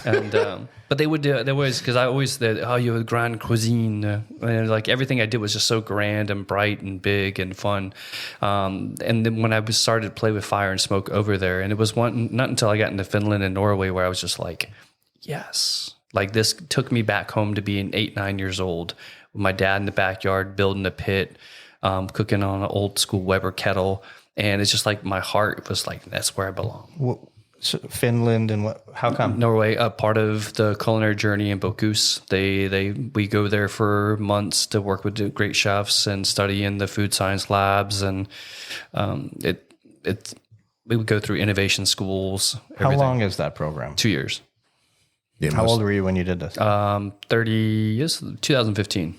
S3: And but they would do. They always because I always said, "Oh, you have grand cuisine," and like everything I did was just so grand and bright and big and fun. And then when I started to play with fire and smoke over there, and it was not until I got into Finland and Norway where I was just like, yes. Like this took me back home to being 8-9 years old with my dad in the backyard building a pit, cooking on an old school Weber kettle. And it's just like my heart was like, that's where I belong.
S1: So Finland and what? How come?
S3: Norway, a part of the culinary journey in Bocuse. We go there for months to work with great chefs and study in the food science labs, and we would go through innovation schools.
S1: How long is that program?
S3: 2 years.
S2: Yeah,
S1: How old were you when you did this?
S3: 30 years, 2015.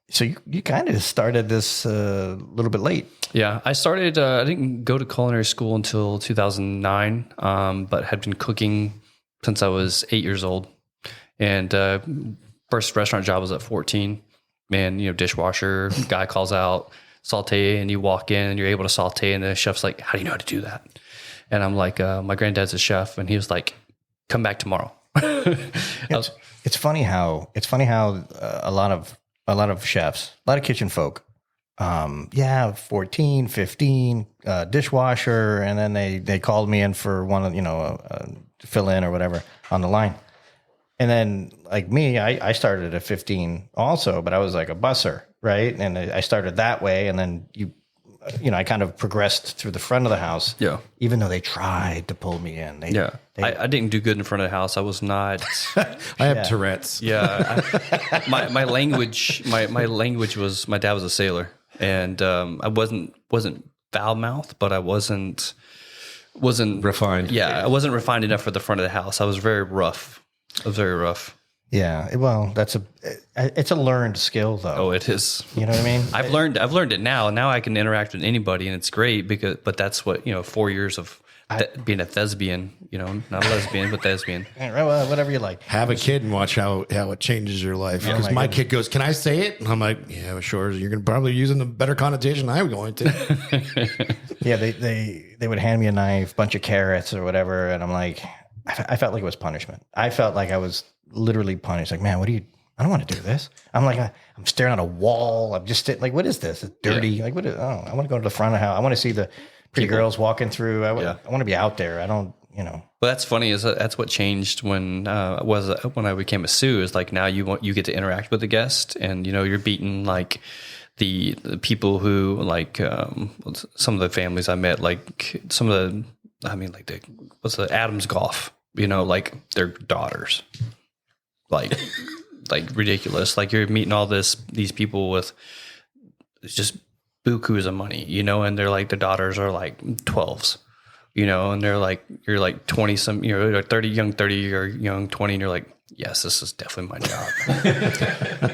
S1: So you kind of started this a little bit late.
S3: Yeah, I started. I didn't go to culinary school until 2009, but had been cooking since I was 8 years old. And first restaurant job was at 14. Man, dishwasher guy calls out, saute, and you walk in and you're able to saute, and the chef's like, "How do you know how to do that?" And I'm like, "My granddad's a chef," and he was like, "Come back tomorrow."
S1: It's funny how a lot of chefs, a lot of kitchen folk, 14, 15, dishwasher, and then they called me in for one of fill in or whatever on the line, and then like me, I started at 15 also, but I was like a busser, right? And I started that way, and then I kind of progressed through the front of the house.
S3: Yeah.
S1: Even though they tried to pull me in.
S3: I didn't do good in front of the house. I was not.
S2: I have Tourette's.
S3: Yeah. My language was, my dad was a sailor, and I wasn't foul mouthed, but I wasn't
S2: Refined.
S3: Yeah. I wasn't refined enough for the front of the house. I was very rough.
S1: Yeah, well, it's a learned skill though.
S3: Oh, it is.
S1: You know what I mean?
S3: I've learned it now. Now I can interact with anybody, and it's great but that's what 4 years of being a thespian. Not a lesbian, but thespian.
S1: Well, whatever you like.
S2: Have a kid and watch how it changes your life. Because my kid goes, "Can I say it?" And I'm like, "Yeah, sure." You're going to probably use it in a better connotation than I'm going to.
S1: Yeah, they would hand me a knife, bunch of carrots or whatever, and I'm like, I felt like it was punishment. I felt like I was literally punished. Like, man, I don't want to do this. I'm like, I'm staring at a wall. I'm just like, what is this? It's dirty. Yeah. Like, what is, I want to go to the front of the house. I want to see the pretty girls walking through. I want to be out there. I don't, Well,
S3: that's funny. That's what changed when I became a sous. Is like now you get to interact with the guest, and you're beating like the people who like some of the families I met, like some of the what's the Adams Golf, like their daughters, like ridiculous. Like you're meeting all these people with just bukus of money, and they're like, the daughters are like 12s, and they're like, you're like 20 some, 30 or young 20, and you're like, yes, this is definitely my job.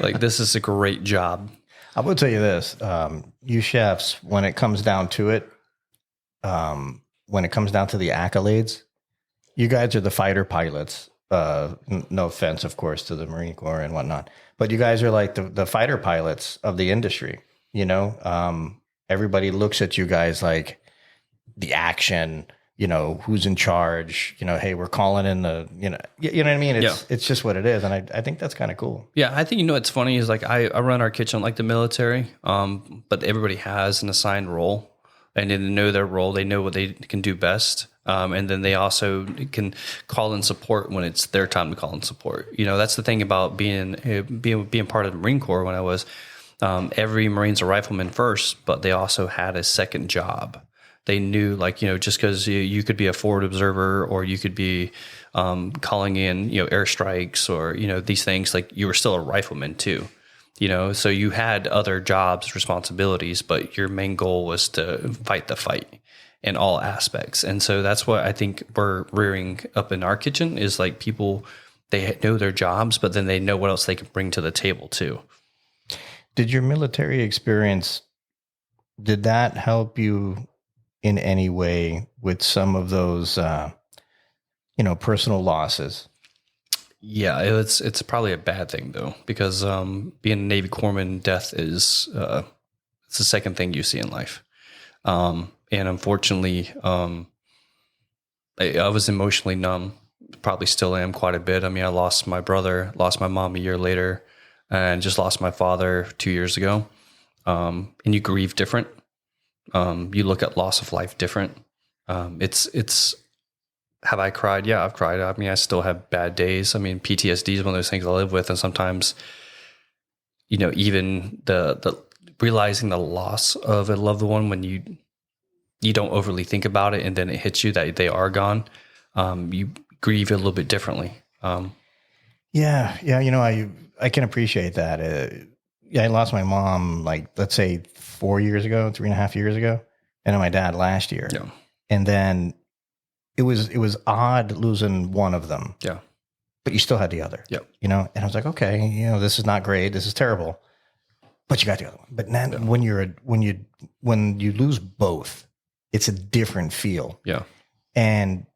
S3: Like, this is a great job.
S1: I will tell you this, you chefs, when it comes down to it, when it comes down to the accolades, you guys are the fighter pilots. No offense, of course, to the Marine Corps and whatnot, but you guys are like the fighter pilots of the industry. Everybody looks at you guys like the action, who's in charge, hey, we're calling in the, you know what I mean? It's just what it is. And I think that's kind of cool.
S3: Yeah. I think, what's funny is like, I run our kitchen like the military, but everybody has an assigned role, and they know their role. They know what they can do best. And then they also can call in support when it's their time to call in support. That's the thing about being part of the Marine Corps. When I was, every Marine's a rifleman first, but they also had a second job. They knew, like, just because you could be a forward observer, or you could be calling in, airstrikes, or, these things, like, you were still a rifleman too. So you had other jobs, responsibilities, but your main goal was to fight the fight in all aspects. And so that's what I think we're rearing up in our kitchen, is like, people, they know their jobs, but then they know what else they can bring to the table too.
S1: Did your military experience, did that help you in any way with some of those, personal losses?
S3: Yeah, it's probably a bad thing though, because being a Navy corpsman, death is it's the second thing you see in life. And unfortunately, I was emotionally numb. Probably still am quite a bit. I mean, I lost my brother, lost my mom a year later, and just lost my father 2 years ago. And you grieve different. You look at loss of life different. It's. Have I cried? Yeah, I've cried. I mean, I still have bad days. I mean, PTSD is one of those things I live with, and sometimes, even the realizing the loss of a loved one when you don't overly think about it, and then it hits you that they are gone, you grieve a little bit differently.
S1: Yeah. I can appreciate that. I lost my mom, like, let's say 4 years ago, 3.5 years ago, and then my dad last year.
S3: Yeah.
S1: And then it was odd losing one of them.
S3: Yeah.
S1: But you still had the other.
S3: Yep.
S1: And I was like, okay, this is not great. This is terrible. But you got the other one. But then when you lose both, it's a different feel.
S3: Yeah.
S1: And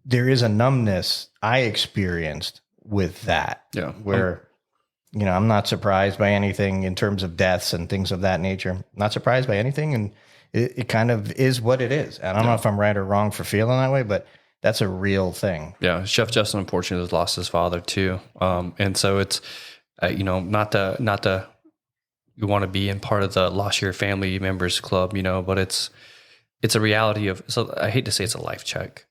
S1: there is a numbness I experienced with that.
S3: Yeah.
S1: Where, I'm not surprised by anything in terms of deaths and things of that nature. Not surprised by anything. And it kind of is what it is. And I don't know if I'm right or wrong for feeling that way, but that's a real thing.
S3: Yeah. Chef Justin, unfortunately, has lost his father too. And so it's, not the, you want to be in part of the lost your family members club, but it's a reality of, so I hate to say it's a life check.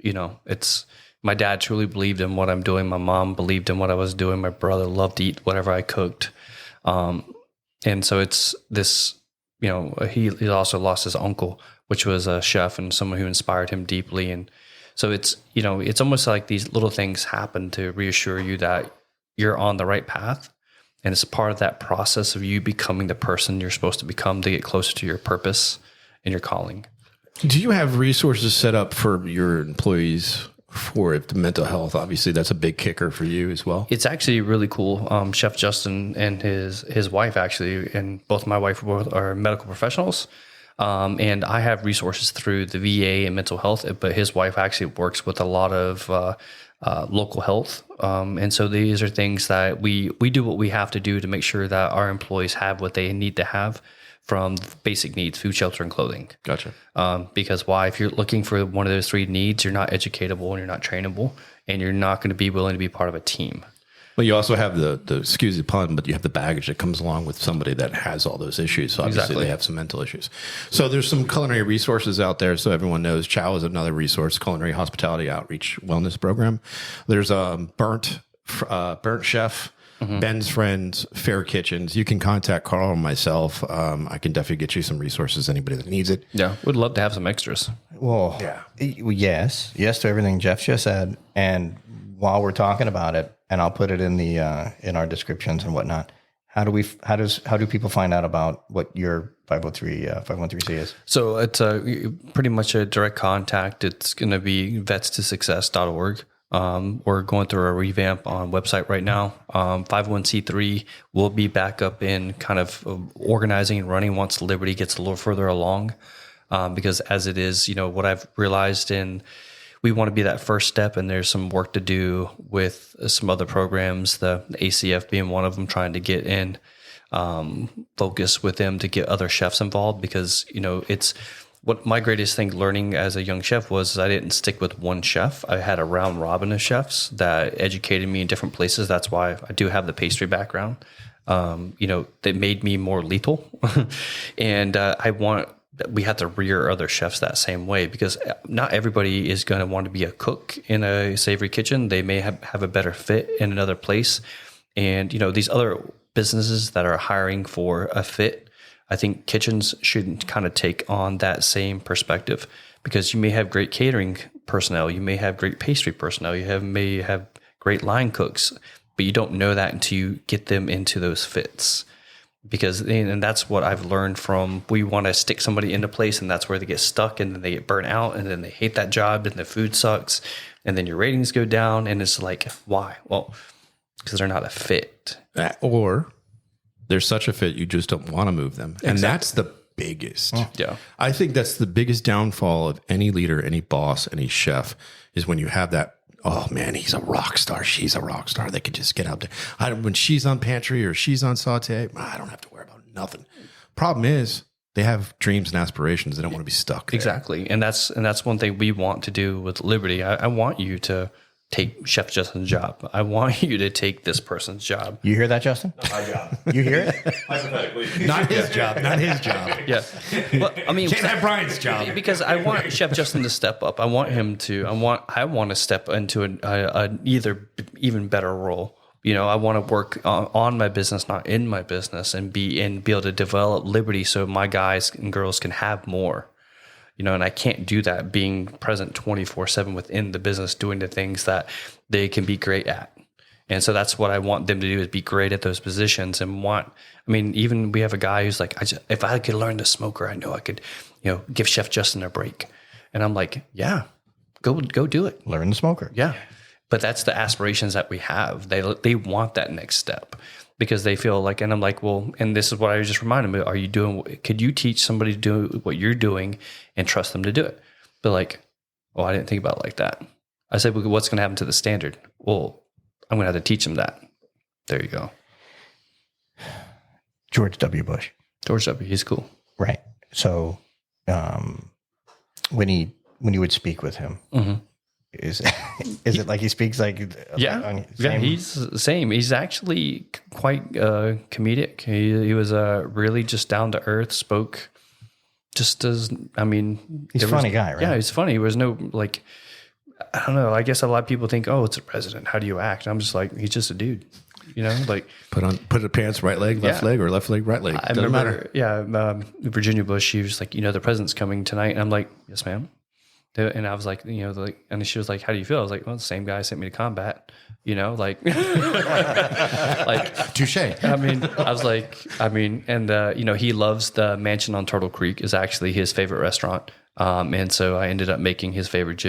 S3: It's, my dad truly believed in what I'm doing. My mom believed in what I was doing. My brother loved to eat whatever I cooked. And so it's this, he also lost his uncle, which was a chef and someone who inspired him deeply. And so it's, it's almost like these little things happen to reassure you that you're on the right path. And it's a part of that process of you becoming the person you're supposed to become to get closer to your purpose and your calling.
S2: Do you have resources set up for your employees for the mental health? Obviously, that's a big kicker for you as well.
S3: It's actually really cool. Chef Justin and his wife, actually, and both my wife are medical professionals. And I have resources through the VA and mental health, but his wife actually works with a lot of local health. And so these are things that we do what we have to do to make sure that our employees have what they need to have from basic needs: food, shelter, and clothing.
S2: Gotcha.
S3: Because why? If you're looking for one of those three needs, you're not educatable and you're not trainable, and you're not going to be willing to be part of a team.
S2: Well, you also have the excuse the pun, but you have the baggage that comes along with somebody that has all those issues. So obviously they have some mental issues. So there's some culinary resources out there. So everyone knows Chow is another resource, culinary hospitality outreach wellness program. There's a Burnt Chef, Ben's Friends, Fair Kitchens. You can contact Carl or myself. I can definitely get you some resources, anybody that needs it.
S3: Yeah, we'd love to have some extras.
S1: Well, yes to everything Jeff just said. And while we're talking about it, and I'll put it in the in our descriptions and whatnot, how do people find out about what your 513C is?
S3: So it's pretty much a direct contact. It's going to be vetstosuccess.org. We're going through a revamp on website right now. 501c3 will be back up in kind of organizing and running once Liberty gets a little further along. Because as it is, what I've realized we want to be that first step, and there's some work to do with some other programs, the ACF being one of them, trying to get in focus with them to get other chefs involved, because, it's what my greatest thing learning as a young chef was I didn't stick with one chef. I had a round robin of chefs that educated me in different places. That's why I do have the pastry background, that made me more lethal. And we have to rear other chefs that same way, because not everybody is going to want to be a cook in a savory kitchen. They may have a better fit in another place. And, these other businesses that are hiring for a fit, I think kitchens should kind of take on that same perspective, because you may have great catering personnel. You may have great pastry personnel. May have great line cooks, but you don't know that until you get them into those fits. And that's what I've learned from, we want to stick somebody into place, and that's where they get stuck, and then they get burnt out, and then they hate that job, and the food sucks, and then your ratings go down, and it's like, why? Well, because they're not a fit.
S2: Or they're such a fit, you just don't want to move them. Exactly. And that's the biggest.
S3: Yeah.
S2: I think that's the biggest downfall of any leader, any boss, any chef, is when you have that, oh man, he's a rock star, she's a rock star, they can just get out there. When she's on pantry or she's on saute, I don't have to worry about nothing. Problem is, they have dreams and aspirations. They don't want to be stuck there.
S3: Exactly. And that's one thing we want to do with Liberty. I want you to take Chef Justin's job. I want you to take this person's job.
S1: You hear that, Justin?
S4: Not my job.
S1: You hear it?
S4: Hypothetically.
S2: Not his job. Not his job.
S3: Yeah. Well, I mean,
S2: Can't have Brian's job.
S3: because I want Chef Justin to step up. I want him to. I want to step into an either even better role. I want to work on my business, not in my business, and be able to develop Liberty so my guys and girls can have more. and I can't do that being present 24/7 within the business, doing the things that they can be great at. And so that's what I want them to do, is be great at those positions even we have a guy who's like, if I could learn the smoker, I know I could, give Chef Justin a break. And I'm like, yeah, go do it.
S1: Learn the smoker.
S3: Yeah. But that's the aspirations that we have. They want that next step because they feel like, and I'm like, well, and this is what I just reminded me. Could you teach somebody to do what you're doing and trust them to do it? But like, oh, I didn't think about it like that. I said, well, what's going to happen to the standard? Well, I'm going to have to teach them that. There you go.
S1: George W. Bush.
S3: George W. He's cool.
S1: Right. So, when you would speak with him, is it like he speaks like
S3: he's the same. He's actually quite comedic. He was really just down to earth. Spoke just as
S1: he's a funny guy, right?
S3: Yeah, he's funny. There was no like, I don't know. I guess a lot of people think, oh, it's a president. How do you act? I'm just like, he's just a dude. Like
S2: put the pants right leg, left leg, or left leg, right leg.
S3: I remember, Virginia Bush. She was like, the president's coming tonight, and I'm like, yes, ma'am. And I was like, and she was like, how do you feel? I was like, well, the same guy sent me to combat. Like,
S2: touche.
S3: I was like, and he loves the Mansion on Turtle Creek is actually his favorite restaurant. And so I ended up making his favorite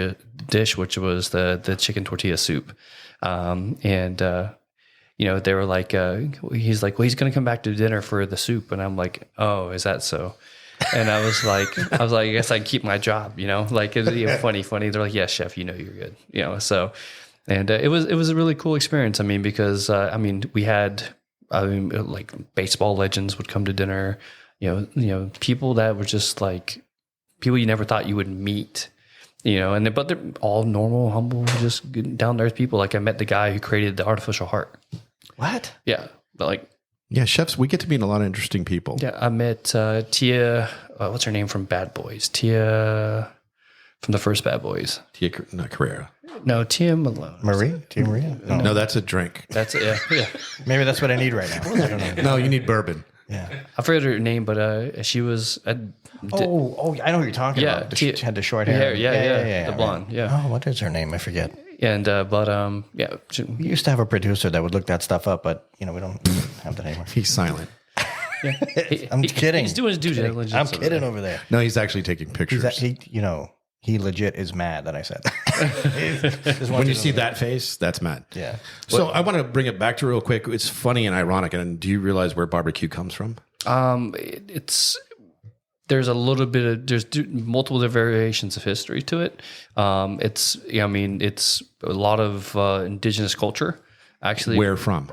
S3: dish, which was the chicken tortilla soup. They were like, he's like, well, he's going to come back to dinner for the soup. And I'm like, oh, is that so? And I was like, I guess I can keep my job, like, funny. They're like, yes, chef, you're good, so, and it was a really cool experience. Because, we had, like baseball legends would come to dinner, people that were just like people you never thought you would meet. But they're all normal, humble, just down to earth people. Like I met the guy who created the artificial heart.
S1: What?
S3: Yeah. But like,
S2: yeah, chefs, we get to meet a lot of interesting people.
S3: Yeah. I met Tia, what's her name from Bad Boys? Tia from the first Bad Boys.
S2: Tia, not Carrera.
S3: No, Tia Malone.
S1: Tia Maria?
S2: No, that's a drink.
S3: That's it. Yeah.
S1: Maybe that's what I need right now. I don't know.
S2: No, you need bourbon.
S1: Yeah.
S3: I forget her name, but she was...
S1: I know who you're talking about. She had the short hair.
S3: Yeah. The blonde,
S1: right. Yeah. Oh, what is her name? I forget.
S3: And,
S1: we used to have a producer that would look that stuff up, but, we don't have that anymore.
S2: He's silent.
S3: Yeah.
S1: I'm kidding.
S3: He's doing his due diligence.
S1: I'm kidding over there.
S2: No, he's actually taking pictures.
S1: He legit is mad that I said that.
S2: When you see that face, that's mad.
S1: Yeah.
S2: So I want to bring it back to real quick. It's funny and ironic. And do you realize where barbecue comes from?
S3: There's a little bit of, there's multiple variations of history to it. It's a lot of indigenous culture. Actually,
S2: where from?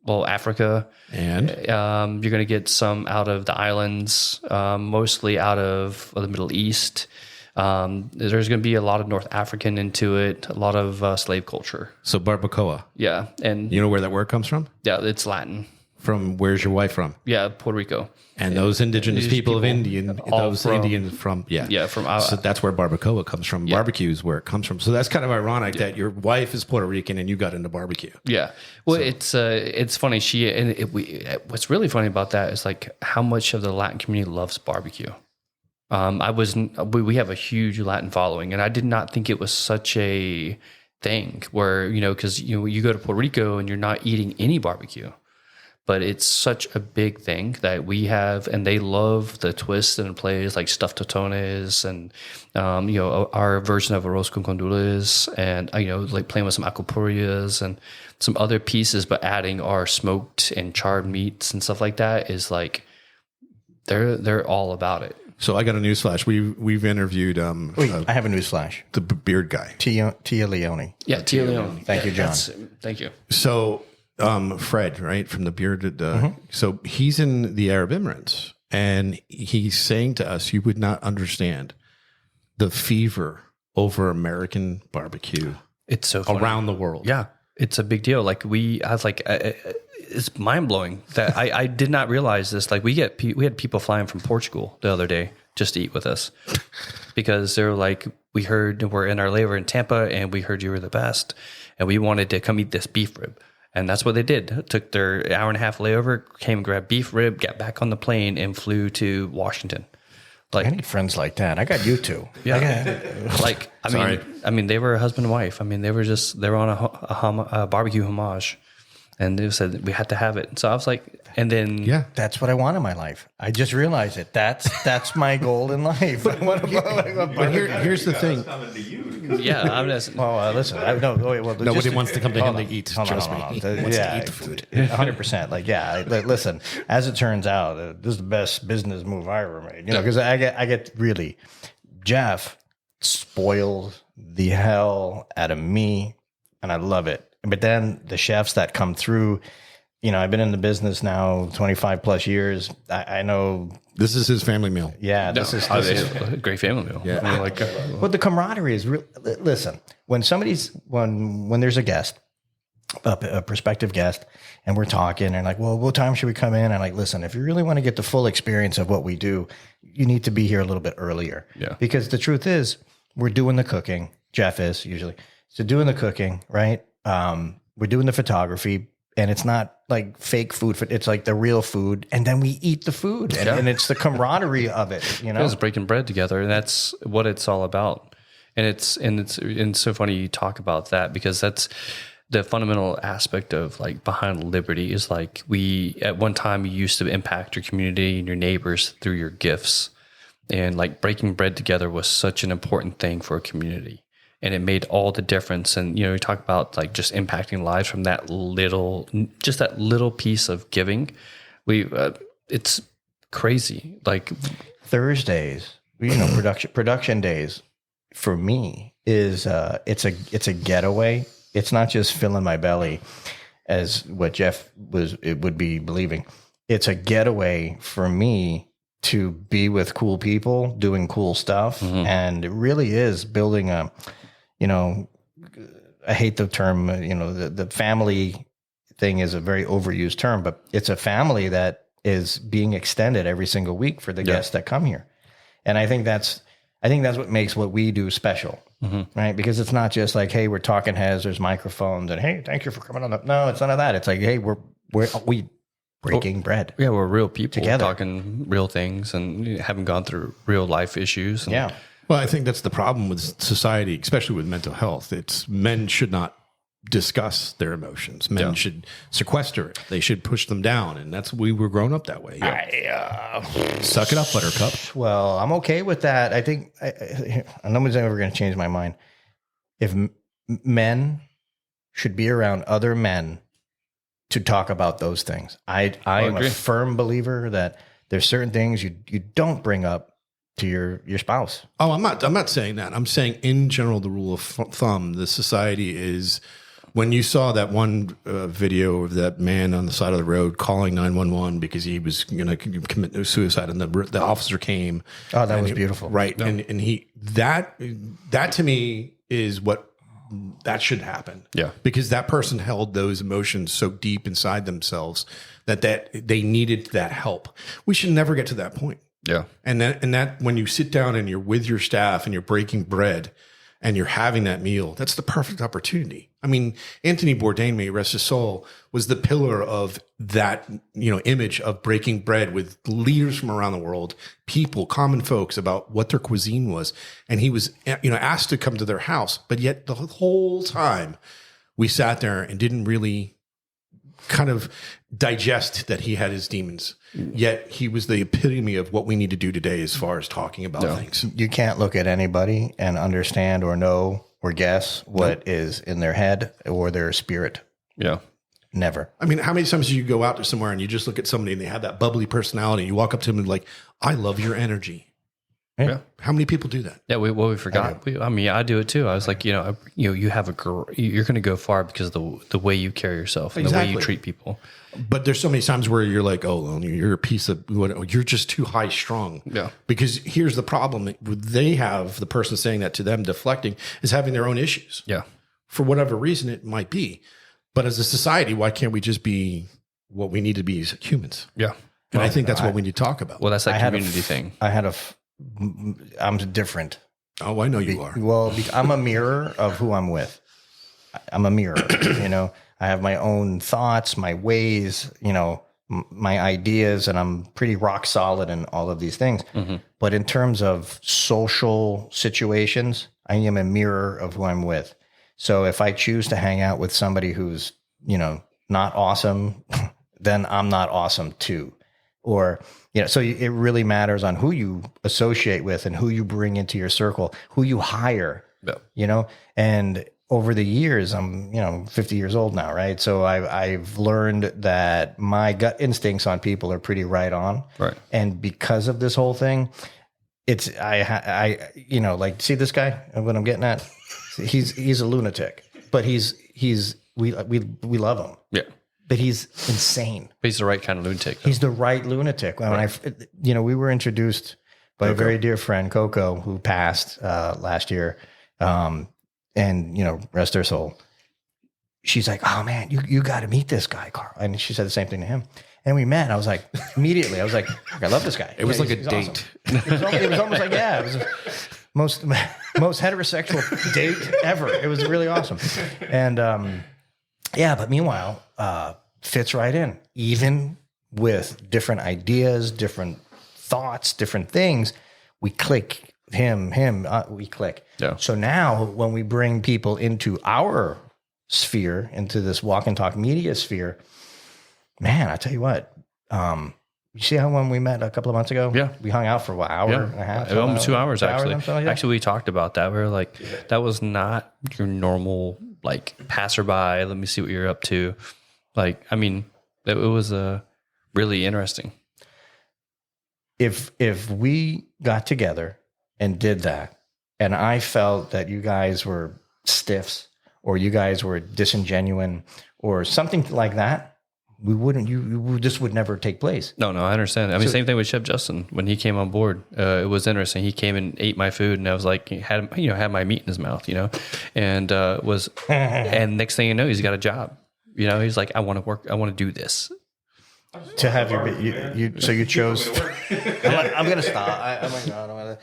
S3: Africa.
S2: And
S3: you're going to get some out of the islands, mostly out of the Middle East. There's going to be a lot of North African into it, a lot of slave culture.
S2: So barbacoa.
S3: Yeah. And
S2: you know where that word comes from?
S3: Yeah, it's Latin.
S2: From where's your wife from?
S3: Yeah, Puerto Rico.
S2: And those indigenous people of Indian, those Indians from, so that's where barbacoa comes from. Yeah. Barbecue is where it comes from. So that's kind of ironic that your wife is Puerto Rican and you got into barbecue.
S3: Yeah. Well, it's funny. What's really funny about that is like how much of the Latin community loves barbecue. We have a huge Latin following, and I did not think it was such a thing where, because you go to Puerto Rico and you're not eating any barbecue. But it's such a big thing that we have, and they love the twists and plays like stuffed totones and, our version of arroz con gandules and, like playing with some acopurias and some other pieces, but adding our smoked and charred meats and stuff like that is like, they're all about it.
S2: So I got a newsflash. We've interviewed.
S1: I have a newsflash.
S2: The beard guy,
S1: Tia Leone.
S3: Yeah, Tia Leone.
S1: Thank you, John.
S3: Thank you.
S2: So. Fred, right, from the bearded. So he's in the Arab Emirates, and he's saying to us, you would not understand the fever over American barbecue.
S3: It's so funny.
S2: Around the world.
S3: Yeah, it's a big deal. Like it's mind blowing that I did not realize this. Like we had people flying from Portugal the other day just to eat with us because they're like, we heard we're in our layover in Tampa, and we heard you were the best, and we wanted to come eat this beef rib. And that's what they did. Took their hour and a half layover, came and grabbed beef rib, got back on the plane, and flew to Washington. Like,
S1: I need friends like that. I got you too.
S3: yeah. Like, I mean, they were a husband and wife. I mean, they were on a barbecue homage, and they said we had to have it. So I was like, and then
S2: Yeah.
S1: That's what I want in my life. I just realized it. That's my goal in life. But
S2: Here's the thing.
S3: yeah, I'm just
S1: Well, listen.
S2: Nobody wants to come to him to eat. Trust me. He wants to
S1: Yeah,
S2: eat the food.
S1: 100%. Like, yeah. Listen. As it turns out, this is the best business move I ever made. You know, because I get really, Jeff spoiled the hell out of me, and I love it. But then the chefs that come through, you know, I've been in the business now 25 plus years. I know.
S2: This is his family meal.
S1: Yeah, this is
S3: a great family meal.
S2: Yeah.
S3: I mean, like,
S1: but the camaraderie is real. Listen, when there's a guest, a prospective guest, and we're talking and like, well, what time should we come in? And like, listen, if you really want to get the full experience of what we do, you need to be here a little bit earlier.
S3: Yeah.
S1: Because the truth is, we're doing the cooking. Jeff is usually doing the cooking, right? We're doing the photography, and it's not like fake food. It's like the real food, and then we eat the food, and it's the camaraderie of it. You know,
S3: it's breaking bread together, and that's what it's all about. And it's so funny you talk about that, because that's the fundamental aspect of like behind Liberty is like, we at one time you used to impact your community and your neighbors through your gifts, and like breaking bread together was such an important thing for a community. And it made all the difference. And, you know, we talk about like just impacting lives from that little piece of giving. It's crazy. Like
S1: Thursdays, you know, production days for me is, it's a getaway. It's not just filling my belly as what Jeff would be believing. It's a getaway for me to be with cool people doing cool stuff. Mm-hmm. And it really is building you know, I hate the term, you know, the family thing is a very overused term, but it's a family that is being extended every single week for the guests that come here. And I think that's what makes what we do special, right? Because it's not just like, hey, we're talking heads, there's microphones, and hey, thank you for coming on. No, it's none of that. It's like, hey, we breaking bread.
S3: Yeah, we're real people
S1: together,
S3: talking real things and having gone through real life issues. And,
S2: yeah. Well, I think that's the problem with society, especially with mental health. It's men should not discuss their emotions. Men should sequester it. They should push them down. And we were grown up that way. Yeah. Suck it up, buttercup.
S1: Well, I'm okay with that. I think nobody's ever going to change my mind. If men should be around other men to talk about those things. I am a firm believer that there's certain things you don't bring up to your spouse.
S2: Oh, I'm not saying that. I'm saying in general, the rule of thumb, the society is, when you saw that one video of that man on the side of the road calling 911 because he was going to commit suicide, and the officer came.
S1: Oh, that was beautiful.
S2: Right. No. And that to me is what that should happen. Yeah. Because that person held those emotions so deep inside themselves that they needed that help. We should never get to that point. Yeah. And that when you sit down and you're with your staff and you're breaking bread and you're having that meal, that's the perfect opportunity. I mean, Anthony Bourdain, may rest his soul, was the pillar of that, you know, image of breaking bread with leaders from around the world, people, common folks, about what their cuisine was. And he was, you know, asked to come to their house, but yet the whole time we sat there and didn't really kind of digest that he had his demons. Yet he was the epitome of what we need to do today as far as talking about things.
S1: You can't look at anybody and understand or know or guess what is in their head or their spirit. Yeah. Never.
S2: I mean, how many times do you go out to somewhere and you just look at somebody and they have that bubbly personality and you walk up to them and like, I love your energy. Yeah. How many people do that?
S3: Yeah, we forgot. I mean, I do it too. I was like, you have a girl. You're going to go far because of the way you carry yourself and the way you treat people.
S2: But there's so many times where you're like, oh, you're a piece of you're just too high strung. Yeah. Because here's the problem: they have the person saying that to them, deflecting, is having their own issues. Yeah. For whatever reason it might be, but as a society, why can't we just be what we need to be as humans? Yeah. And I think that's what we need to talk about.
S3: Well, that's that community thing.
S1: I'm different.
S2: Oh, I know you are.
S1: Well, I'm a mirror of who I'm with. I'm a mirror, you know. I have my own thoughts, my ways, you know, my ideas, and I'm pretty rock solid in all of these things. But in terms of social situations, I am a mirror of who I'm with. So if I choose to hang out with somebody who's, not awesome, then I'm not awesome too. Or, so it really matters on who you associate with and who you bring into your circle, who you hire, and over the years, I'm, 50 years old now, right? So I've learned that my gut instincts on people are pretty right on.
S3: Right.
S1: And because of this whole thing, like, see this guy, what I'm getting at? He's a lunatic, but we love him.
S3: Yeah.
S1: But he's insane.
S3: But he's the right kind of lunatic, though.
S1: He's the right lunatic. When we were introduced by a very dear friend, Coco, who passed last year. And, rest her soul. She's like, oh man, you got to meet this guy, Carl. And she said the same thing to him. And we met. I was like, immediately, I love this guy.
S2: It was like a date.
S1: Awesome. It was almost like, it was the most heterosexual date ever. It was really awesome. And, but meanwhile, fits right in, even with different ideas, different thoughts, different things, we click. We click.
S3: Yeah.
S1: So now when we bring people into our sphere, into this walk and talk media sphere, man, I tell you what, you see how when we met a couple of months ago, we hung out for an hour and a half?
S3: Almost 2 hours, actually.
S1: Like
S3: actually, we talked about that. We were like, that was not your normal, like, passerby. Let me see what you're up to. Like, I mean, it was really interesting.
S1: If we got together and did that, and I felt that you guys were stiffs or you guys were disingenuine or something like that, this would never take place.
S3: No, I understand. I mean, same thing with Chef Justin. When he came on board, it was interesting. He came and ate my food, and I was like, had my meat in his mouth, and and next thing you know, he's got a job. He's like, I want to work. I want to do this.
S1: To have so you chose. I'm going to stop.
S2: I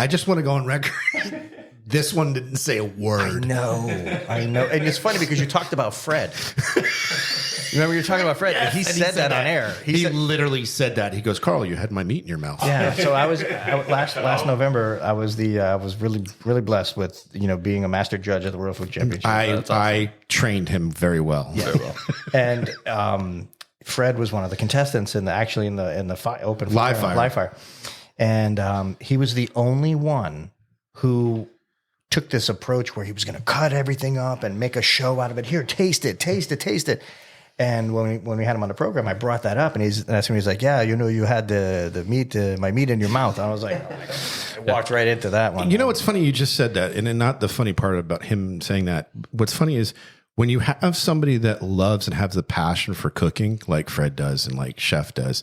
S2: just want to go on record. This one didn't say a word.
S1: I know. And it's funny because you talked about Fred. Remember you were talking about Fred?
S2: Yes,
S1: he said that on air.
S2: He literally said that. He goes, Carl, you had my meat in your mouth.
S1: Yeah. So last November, I was really, really blessed with, being a master judge at the World Food Championship.
S2: I trained him very well.
S1: Yeah. Very well. And Fred was one of the contestants in the open
S2: live fire.
S1: And he was the only one who took this approach where he was going to cut everything up and make a show out of it. Here, taste it. And when we had him on the program, I brought that up, and that's when he's like, "Yeah, you had the meat, my meat in your mouth." And I was like, "Oh my God." I walked right into that one.
S2: What's funny? You just said that, and then not the funny part about him saying that. What's funny is when you have somebody that loves and has the passion for cooking, like Fred does and like Chef does.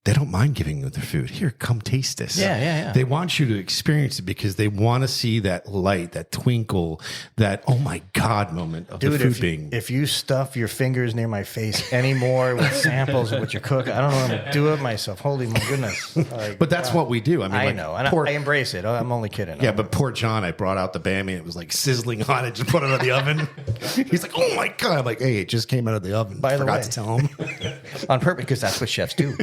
S2: They don't mind giving you their food. Here, come taste this.
S1: Yeah.
S2: They want you to experience it because they want to see that light, that twinkle, that, oh my God moment of the food being.
S1: If you stuff your fingers near my face anymore with samples of what you cook, I don't know how to do it myself. Holy my goodness.
S2: But that's what we do.
S1: I know. And I embrace it. I'm only kidding.
S2: Yeah, but poor John, I brought out the Bammy. It was like sizzling hot. I just put it in the oven. He's like, oh my God. I'm like, hey, it just came out of the oven.
S1: By the way.
S2: Forgot to tell him.
S1: On purpose, because that's what chefs do.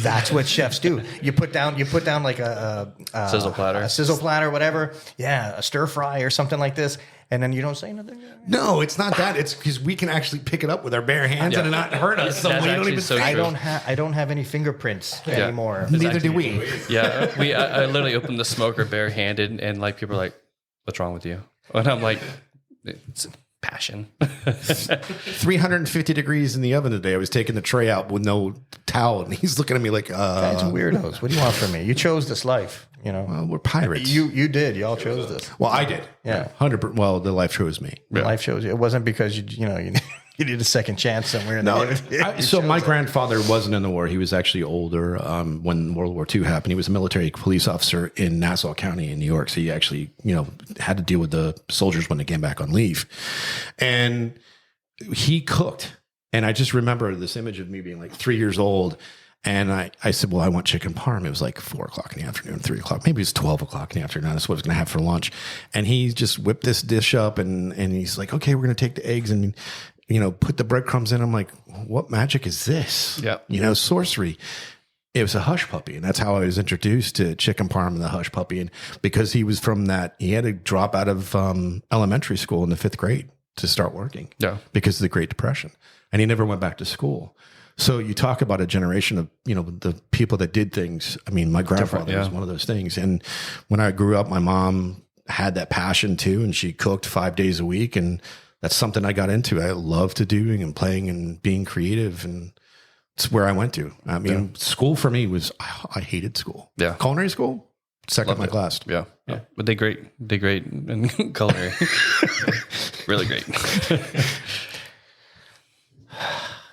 S1: That's what chefs do. You put down like a sizzle platter, whatever. Yeah, a stir fry or something like this, and then you don't say nothing.
S2: No, it's not that. It's because we can actually pick it up with our bare hands and it not hurt us. So we don't even.
S3: So
S1: I don't have any fingerprints anymore.
S2: Neither do we.
S3: Yeah, I literally opened the smoker barehanded, and like people are like, "What's wrong with you?" And I'm like, "It's passion."
S2: 350 degrees in the oven today. I was taking the tray out with no towel, and he's looking at me like,
S1: Guys are weirdos. What do you want from me? You chose this life,
S2: Well, we're pirates.
S1: You did. You all chose this.
S2: Well, I did.
S1: Yeah.
S2: 100%. Well, the life chose me.
S1: Yeah. Life chose you. It wasn't because you needed a second chance somewhere.
S2: So my grandfather wasn't in the war. He was actually older when World War II happened. He was a military police officer in Nassau County in New York. So he actually, had to deal with the soldiers when they came back on leave. And he cooked. And I just remember this image of me being like 3 years old. And I said, well, I want chicken parm. It was like 4 o'clock in the afternoon, 3 o'clock. Maybe it was 12 o'clock in the afternoon. That's what I was going to have for lunch. And he just whipped this dish up and he's like, okay, we're going to take the eggs. And put the breadcrumbs in. I'm like, what magic is this?
S3: Yeah.
S2: Sorcery. It was a hush puppy. And that's how I was introduced to chicken parm and the hush puppy. And because he was from that, he had to drop out of elementary school in the 5th grade to start working.
S3: Yeah.
S2: Because of the Great Depression. And he never went back to school. So you talk about a generation of, the people that did things. I mean, my grandfather was one of those things. And when I grew up, my mom had that passion too. And she cooked 5 days a week. And that's something I got into. I love to doing and playing and being creative. And it's where I went to. I mean, school for me was, I hated school.
S3: Yeah.
S2: Culinary school, second my class.
S3: Yeah. But they great in culinary. Really great.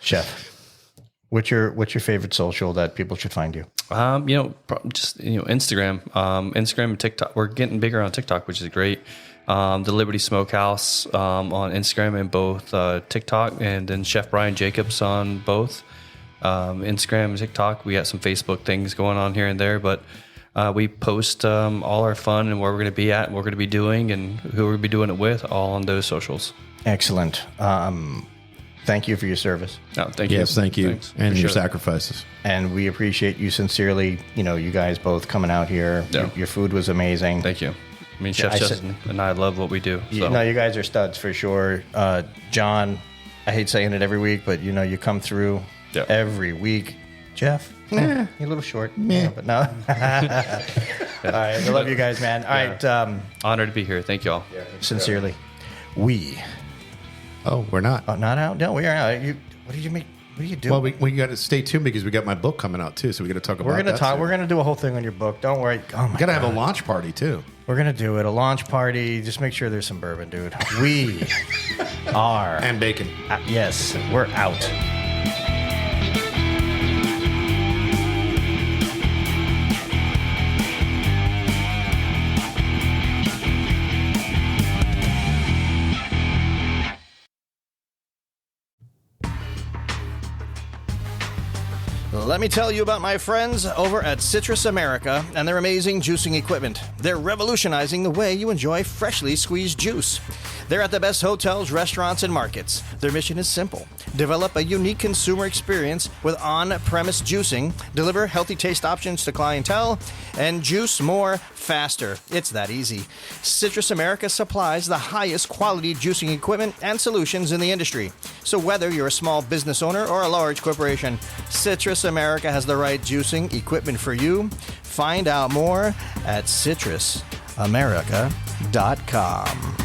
S1: Chef, what's your favorite social that people should find you?
S3: Just Instagram, Instagram and TikTok. We're getting bigger on TikTok, which is great. The Liberty Smokehouse on Instagram and both TikTok, and then Chef Bryan Jacobs on both Instagram and TikTok. We got some Facebook things going on here and there, but we post all our fun and where we're going to be at, and what we're going to be doing, and who we're going to be doing it with, all on those socials.
S1: Excellent. Thank you for your service.
S3: No, thank you.
S2: Yes, thank you.
S3: Thanks.
S2: And your sacrifices.
S1: And we appreciate you sincerely, you guys both coming out here.
S3: Yeah.
S1: Your food was amazing.
S3: Thank you. I mean, Chef Justin and I love what we do. So.
S1: You guys are studs for sure. John, I hate saying it every week, but you come through every week. Jeff, you're a little short, but no. All right, I love you guys, man. All right,
S3: honored to be here. Thank you all.
S1: Sincerely,
S2: We're not.
S1: Not out. No, we are out. What did you make? What are you doing?
S2: Well, we got to stay tuned because we got my book coming out too, so we got to talk about.
S1: We're gonna talk. We're gonna do a whole thing on your book. Don't worry. Oh my!
S2: Got to have a launch party too.
S1: We're gonna do it. A launch party. Just make sure there's some bourbon, dude. We are
S2: and bacon.
S1: Yes, we're out. Let me tell you about my friends over at Citrus America and their amazing juicing equipment. They're revolutionizing the way you enjoy freshly squeezed juice. They're at the best hotels, restaurants, and markets. Their mission is simple: develop a unique consumer experience with on-premise juicing, deliver healthy taste options to clientele, and juice more faster. It's that easy. Citrus America supplies the highest quality juicing equipment and solutions in the industry. So whether you're a small business owner or a large corporation, Citrus America has the right juicing equipment for you. Find out more at citrusamerica.com.